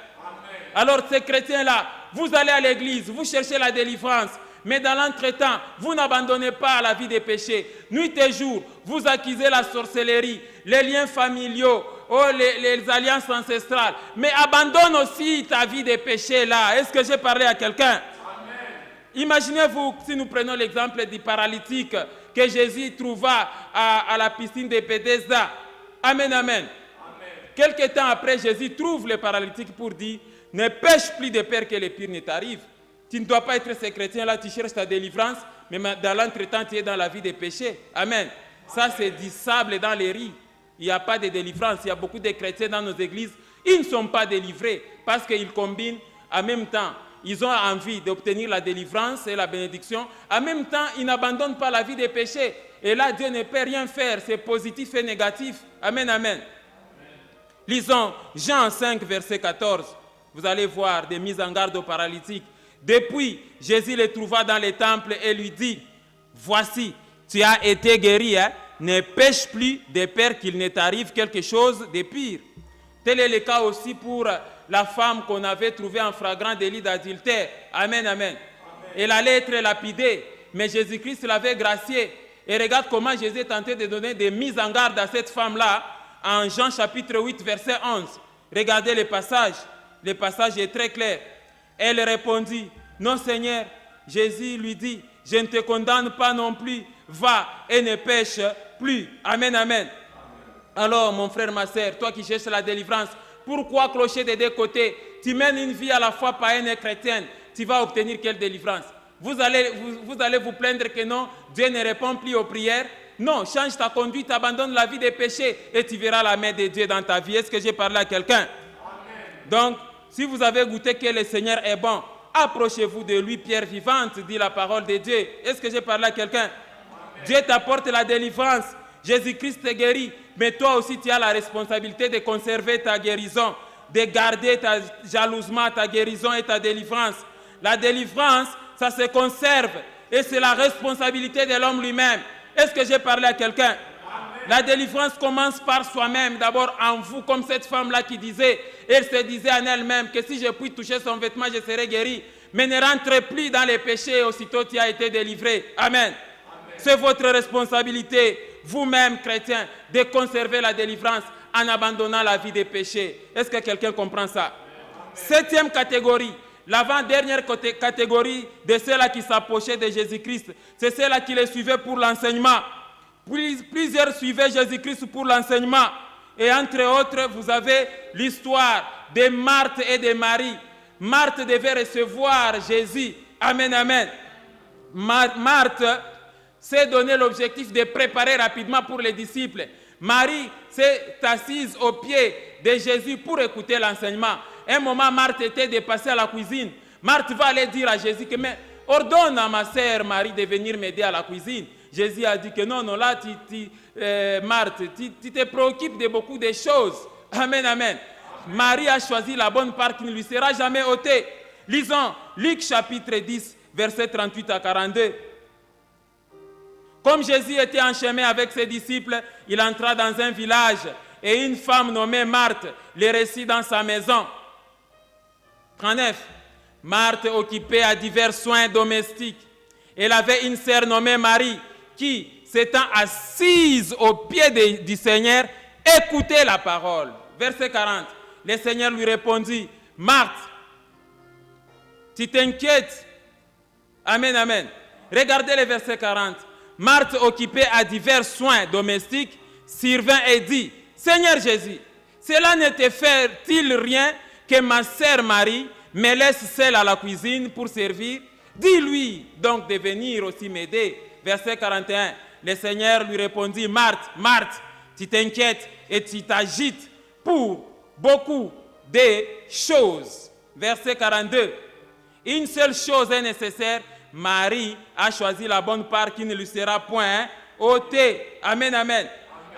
Alors ces chrétiens-là, vous allez à l'église, vous cherchez la délivrance, mais dans l'entretemps, vous n'abandonnez pas la vie des péchés. Nuit et jour, vous accusez la sorcellerie, les liens familiaux, les alliances ancestrales. Mais abandonne aussi ta vie de péché là. Est-ce que j'ai parlé à quelqu'un? Imaginez-vous si nous prenons l'exemple du paralytique que Jésus trouva à la piscine de Bethesda. Amen, amen. Quelque temps après, Jésus trouve le paralytique pour dire, ne pêche plus de peur que le pire ne t'arrive. Tu ne dois pas être ce chrétien-là, tu cherches ta délivrance, mais dans l'entretemps, tu es dans la vie des péchés. Amen. Ça, c'est du sable dans les riz. Il n'y a pas de délivrance. Il y a beaucoup de chrétiens dans nos églises. Ils ne sont pas délivrés parce qu'ils combinent en même temps. Ils ont envie d'obtenir la délivrance et la bénédiction. En même temps, ils n'abandonnent pas la vie des péchés. Et là, Dieu ne peut rien faire. C'est positif et négatif. Amen, amen. Lisons Jean 5, verset 14. Vous allez voir des mises en garde aux paralytiques. Depuis, Jésus les trouva dans les temples et lui dit, « Voici, tu as été guéri, hein? Ne pêche plus de peur qu'il ne t'arrive quelque chose de pire. » Tel est le cas aussi pour la femme qu'on avait trouvée en flagrant délit d'adultère. Amen, amen. Elle allait être lapidée, mais Jésus-Christ l'avait graciée. Et regarde comment Jésus est tenté de donner des mises en garde à cette femme-là en Jean chapitre 8, verset 11. Regardez le passage est très clair. Elle répondit, « Non Seigneur. » Jésus lui dit, « Je ne te condamne pas non plus. Va et ne pêche plus. » Amen, amen. Alors, mon frère, ma soeur, toi qui cherches la délivrance, pourquoi clocher des deux côtés? Tu mènes une vie à la fois païenne et chrétienne. Tu vas obtenir quelle délivrance? Vous allez vous plaindre que non, Dieu ne répond plus aux prières. Non, change ta conduite, abandonne la vie des péchés et tu verras la main de Dieu dans ta vie. Est-ce que j'ai parlé à quelqu'un? Donc, si vous avez goûté que le Seigneur est bon, approchez-vous de lui, pierre vivante, dit la parole de Dieu. Est-ce que j'ai parlé à quelqu'un? Dieu t'apporte la délivrance. Jésus-Christ te guérit, mais toi aussi tu as la responsabilité de conserver ta guérison, de garder jalousement ta guérison et ta délivrance. La délivrance, ça se conserve et c'est la responsabilité de l'homme lui-même. Est-ce que j'ai parlé à quelqu'un? La délivrance commence par soi-même, d'abord en vous, comme cette femme-là qui disait, elle se disait en elle-même que si je puis toucher son vêtement, je serai guéri. Mais ne rentrez plus dans les péchés, aussitôt tu as été délivré. Amen. C'est votre responsabilité, vous-même, chrétiens, de conserver la délivrance en abandonnant la vie des péchés. Est-ce que quelqu'un comprend ça? Septième catégorie, l'avant-dernière catégorie de ceux-là qui s'approchaient de Jésus-Christ, c'est ceux-là qui les suivaient pour l'enseignement. Plusieurs suivaient Jésus-Christ pour l'enseignement. Et entre autres, vous avez l'histoire de Marthe et de Marie. Marthe devait recevoir Jésus. Amen, amen. Marthe s'est donné l'objectif de préparer rapidement pour les disciples. Marie s'est assise au pied de Jésus pour écouter l'enseignement. Un moment, Marthe était dépassée à la cuisine. Marthe va aller dire à Jésus que mais ordonne à ma sœur Marie de venir m'aider à la cuisine. Jésus a dit que non, là, Marthe, tu te préoccupes de beaucoup de choses. Amen, amen. Marie a choisi la bonne part qui ne lui sera jamais ôtée. Lisons Luc chapitre 10, versets 38 à 42. Comme Jésus était en chemin avec ses disciples, il entra dans un village et une femme nommée Marthe les reçut dans sa maison. 39. Marthe occupée à divers soins domestiques. Elle avait une sœur nommée Marie qui, s'étant assise au pied du Seigneur, écoutait la parole. Verset 40. Le Seigneur lui répondit, Marthe, tu t'inquiètes? Amen, amen. Regardez le verset 40. Marthe, occupée à divers soins domestiques, survint et dit, Seigneur Jésus, cela ne te fait-il rien que ma sœur Marie me laisse seule à la cuisine pour servir? Dis-lui donc de venir aussi m'aider. Verset 41. Le Seigneur lui répondit, Marthe, Marthe, tu t'inquiètes et tu t'agites pour beaucoup de choses. Verset 42. Une seule chose est nécessaire. Marie a choisi la bonne part qui ne lui sera point ôtée. Amen, amen.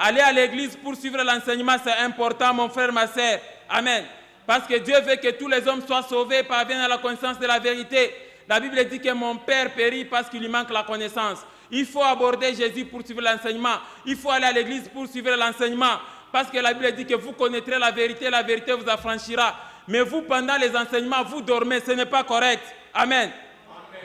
Aller à l'église pour suivre l'enseignement, c'est important, mon frère, ma sœur. Amen. Parce que Dieu veut que tous les hommes soient sauvés, parviennent à la connaissance de la vérité. La Bible dit que mon père périt parce qu'il lui manque la connaissance. Il faut aborder Jésus pour suivre l'enseignement. Il faut aller à l'église pour suivre l'enseignement. Parce que la Bible dit que vous connaîtrez la vérité vous affranchira. Mais vous, pendant les enseignements, vous dormez. Ce n'est pas correct. Amen.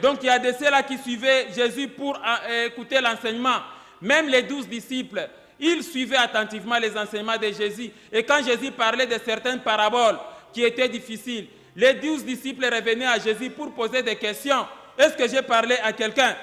Donc il y a de ceux-là qui suivaient Jésus pour écouter l'enseignement. Même les 12 disciples, Ils suivaient attentivement les enseignements de Jésus. Et quand Jésus parlait de certaines paraboles qui étaient difficiles, les 12 disciples revenaient à Jésus pour poser des questions. Est-ce que j'ai parlé à quelqu'un?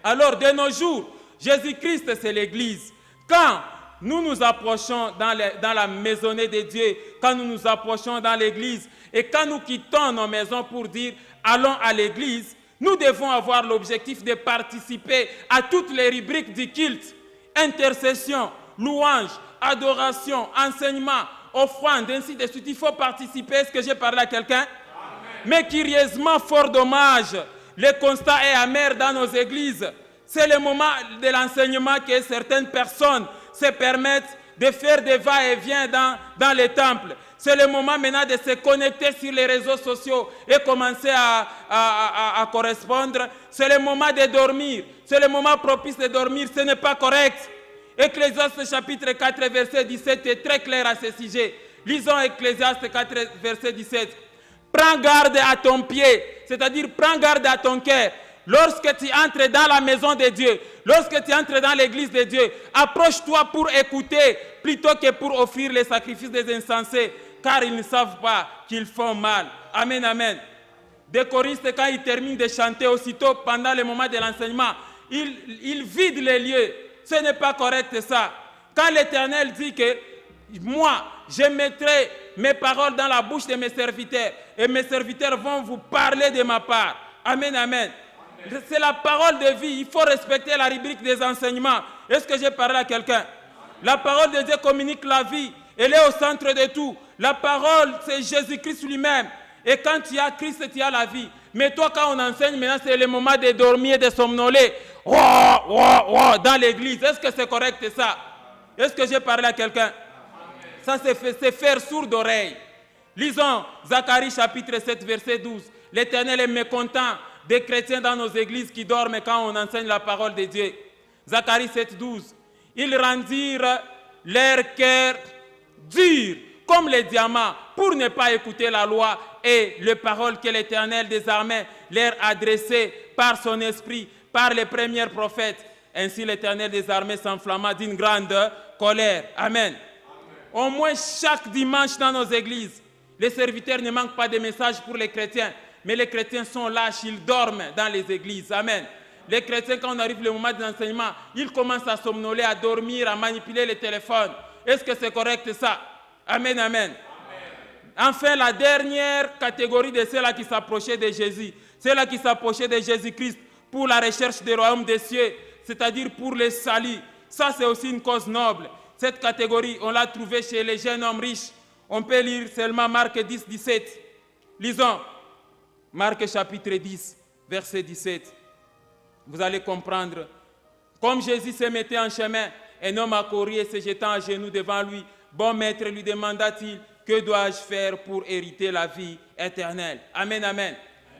Alors, de nos jours, Jésus-Christ, c'est l'Église. Quand nous nous approchons dans la maisonnée de Dieu, quand nous nous approchons dans l'Église, et quand nous quittons nos maisons pour dire « allons à l'Église », nous devons avoir l'objectif de participer à toutes les rubriques du culte. Intercession, louange, adoration, enseignement, offrande, ainsi de suite. Il faut participer. Est-ce que j'ai parlé à quelqu'un? Mais curieusement, fort dommage, le constat est amer dans nos églises. C'est le moment de l'enseignement que certaines personnes se permettent de faire des va-et-vient dans les temples. C'est le moment maintenant de se connecter sur les réseaux sociaux et commencer à correspondre. C'est le moment de dormir. C'est le moment propice de dormir. Ce n'est pas correct. Ecclésiaste chapitre 4, verset 17 est très clair à ce sujet. Lisons Ecclésiaste 4, verset 17. Prends garde à ton pied, c'est-à-dire prends garde à ton cœur. Lorsque tu entres dans la maison de Dieu, lorsque tu entres dans l'église de Dieu, approche-toi pour écouter plutôt que pour offrir les sacrifices des insensés, car ils ne savent pas qu'ils font mal. Amen, amen. Des choristes, quand ils terminent de chanter aussitôt pendant le moment de l'enseignement, ils vident les lieux. Ce n'est pas correct ça. Quand l'Éternel dit que moi, je mettrai mes paroles dans la bouche de mes serviteurs et mes serviteurs vont vous parler de ma part. Amen, amen. C'est la parole de vie. Il faut respecter la rubrique des enseignements. Est-ce que j'ai parlé à quelqu'un? La parole de Dieu communique la vie. Elle est au centre de tout. La parole, c'est Jésus-Christ lui-même. Et quand tu as Christ, tu as la vie. Mais toi, quand on enseigne, maintenant, c'est le moment de dormir, de somnoler. Dans l'église. Est-ce que c'est correct ça? Est-ce que j'ai parlé à quelqu'un? Ça, c'est faire sourd d'oreille. Lisons Zacharie chapitre 7, verset 12. L'Éternel est mécontent des chrétiens dans nos églises qui dorment quand on enseigne la parole de Dieu. Zacharie 7, 12. Ils rendirent leur cœur dur comme les diamants pour ne pas écouter la loi et les paroles que l'Éternel des armées leur adressait par son esprit, par les premiers prophètes. Ainsi l'Éternel des armées s'enflamma d'une grande colère. Amen. Au moins chaque dimanche dans nos églises, les serviteurs ne manquent pas de messages pour les chrétiens, mais les chrétiens sont lâches, ils dorment dans les églises. Amen. Les chrétiens, quand on arrive le moment de l'enseignement, ils commencent à somnoler, à dormir, à manipuler les téléphones. Est-ce que c'est correct ça? Amen, amen. Enfin, la dernière catégorie de ceux-là qui s'approchaient de Jésus, ceux-là qui s'approchaient de Jésus-Christ pour la recherche du royaume des cieux, c'est-à-dire pour le salut. Ça, c'est aussi une cause noble. Cette catégorie, on l'a trouvée chez les jeunes hommes riches. On peut lire seulement Marc 10, 17. Lisons Marc chapitre 10, verset 17. Vous allez comprendre. Comme Jésus se mettait en chemin, un homme accourut et se jetant à genoux devant lui. Bon maître, lui demanda-t-il, que dois-je faire pour hériter la vie éternelle? Amen, amen.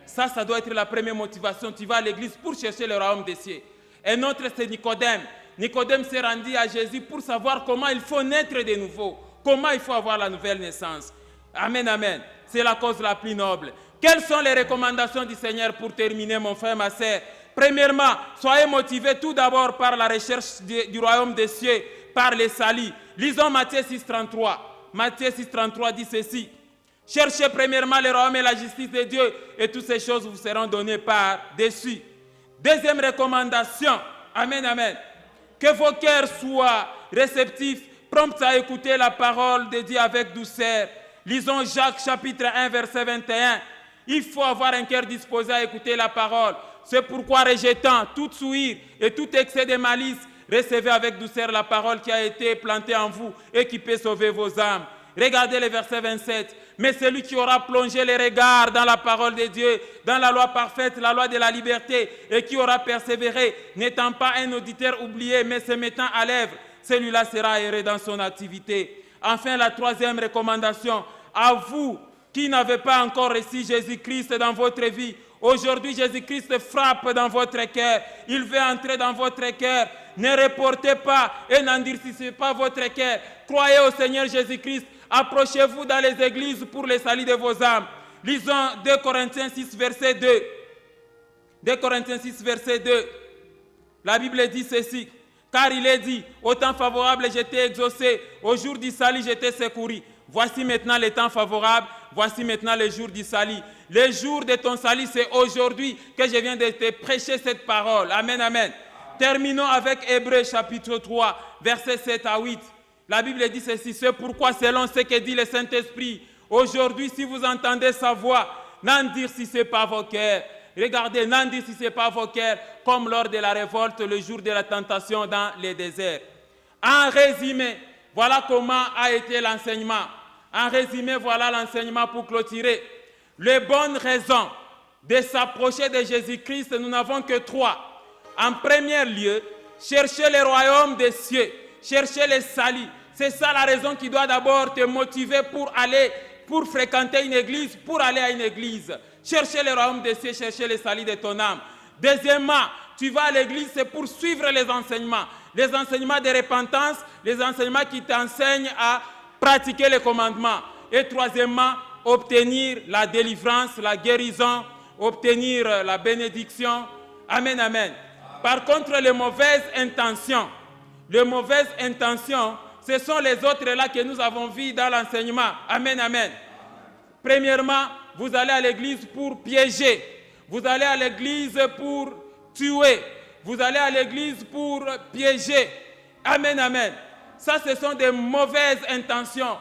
Ça doit être la première motivation. Tu vas à l'église pour chercher le royaume des cieux. Un autre, c'est Nicodème. Nicodème s'est rendu à Jésus pour savoir comment il faut naître de nouveau, comment il faut avoir la nouvelle naissance. Amen, amen. C'est la cause la plus noble. Quelles sont les recommandations du Seigneur pour terminer, mon frère, ma sœur? Premièrement, soyez motivés tout d'abord par la recherche du royaume des cieux, par les saluts. Lisons Matthieu 6, 33. Matthieu 6, 33 dit ceci. Cherchez premièrement le royaume et la justice de Dieu, et toutes ces choses vous seront données par-dessus. Deuxième recommandation. Amen, amen. Que vos cœurs soient réceptifs, prompts à écouter la parole de Dieu avec douceur. Lisons Jacques chapitre 1, verset 21. Il faut avoir un cœur disposé à écouter la parole. C'est pourquoi, rejetant toute souillure et tout excès de malice, recevez avec douceur la parole qui a été plantée en vous et qui peut sauver vos âmes. Regardez le verset 27. Mais celui qui aura plongé les regards dans la parole de Dieu, dans la loi parfaite, la loi de la liberté, et qui aura persévéré, n'étant pas un auditeur oublié, mais se mettant à l'œuvre, celui-là sera heureux dans son activité. Enfin, la troisième recommandation, à vous qui n'avez pas encore reçu Jésus-Christ dans votre vie, aujourd'hui Jésus-Christ frappe dans votre cœur, il veut entrer dans votre cœur. Ne reportez pas et n'endurcissez pas votre cœur. Croyez au Seigneur Jésus-Christ. Approchez-vous dans les églises pour le salut de vos âmes. Lisons 2 Corinthiens 6, verset 2. 2 Corinthiens 6, verset 2. La Bible dit ceci. Car il est dit, au temps favorable, j'étais exaucé, au jour du salut, j'étais secouru. Voici maintenant les temps favorables, voici maintenant les jours du salut. Le jour de ton salut, c'est aujourd'hui que je viens de te prêcher cette parole. Amen, amen. Terminons avec Hébreux chapitre 3, versets 7 à 8. La Bible dit ceci, c'est pourquoi selon ce que dit le Saint-Esprit, aujourd'hui si vous entendez sa voix, n'en dire si ce n'est pas vos cœurs. Regardez, n'en dire si ce n'est pas vos cœurs, comme lors de la révolte, le jour de la tentation dans les déserts. En résumé, voilà comment a été l'enseignement. En résumé, voilà l'enseignement pour clôturer. Les bonnes raisons de s'approcher de Jésus-Christ, nous n'avons que 3. En premier lieu, chercher le royaume des cieux, chercher le salut. C'est ça la raison qui doit d'abord te motiver pour fréquenter une église, pour aller à une église. Chercher le royaume des cieux, chercher le salut de ton âme. Deuxièmement, tu vas à l'église, c'est pour suivre les enseignements de repentance, les enseignements qui t'enseignent à pratiquer les commandements. Et troisièmement, obtenir la délivrance, la guérison, obtenir la bénédiction. Amen, amen. Par contre, les mauvaises intentions, ce sont les autres là que nous avons vus dans l'enseignement. Amen, amen. Premièrement, vous allez à l'église pour piéger. Vous allez à l'église pour tuer. Vous allez à l'église pour piéger. Amen, amen. Ça, ce sont des mauvaises intentions.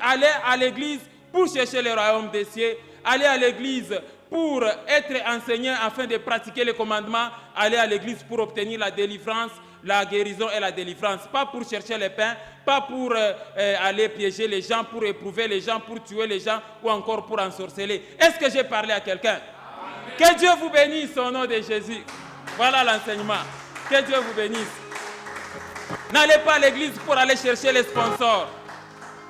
Aller à l'église pour chercher le royaume des cieux. Aller à l'église pour être enseigné afin de pratiquer les commandements. Aller à l'église pour obtenir la délivrance, la guérison et la délivrance. Pas pour chercher le pain, pas pour aller piéger les gens, pour éprouver les gens, pour tuer les gens ou encore pour ensorceler. Est-ce que j'ai parlé à quelqu'un? Que Dieu vous bénisse au nom de Jésus. Voilà l'enseignement. Que Dieu vous bénisse. N'allez pas à l'église pour aller chercher les sponsors.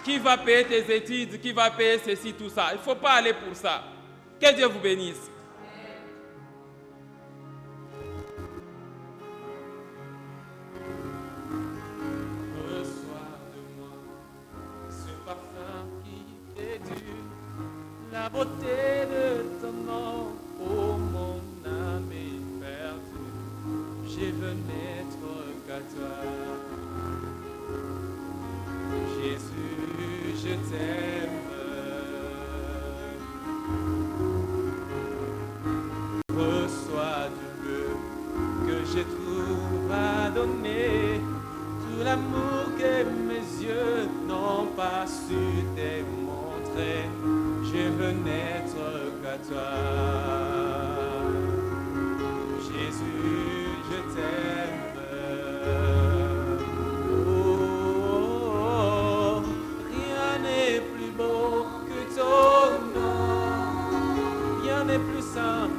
Qui va payer tes études? Qui va payer ceci, tout ça? Il ne faut pas aller pour ça. Que Dieu vous bénisse. Reçois de moi ce parfum qui t'est dû, la beauté de ton nom, ô mon âme est perdue. Je veux n'être qu'à toi. Jésus, je t'aime. Reçois du peu que je trouve à donner, tout l'amour que mes yeux n'ont pas su démontrer. Je veux n'être qu'à toi. Jésus, je t'aime.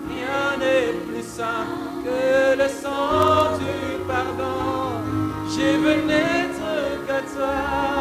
Rien n'est plus saint que le sang du pardon. Je veux n'être qu'à toi.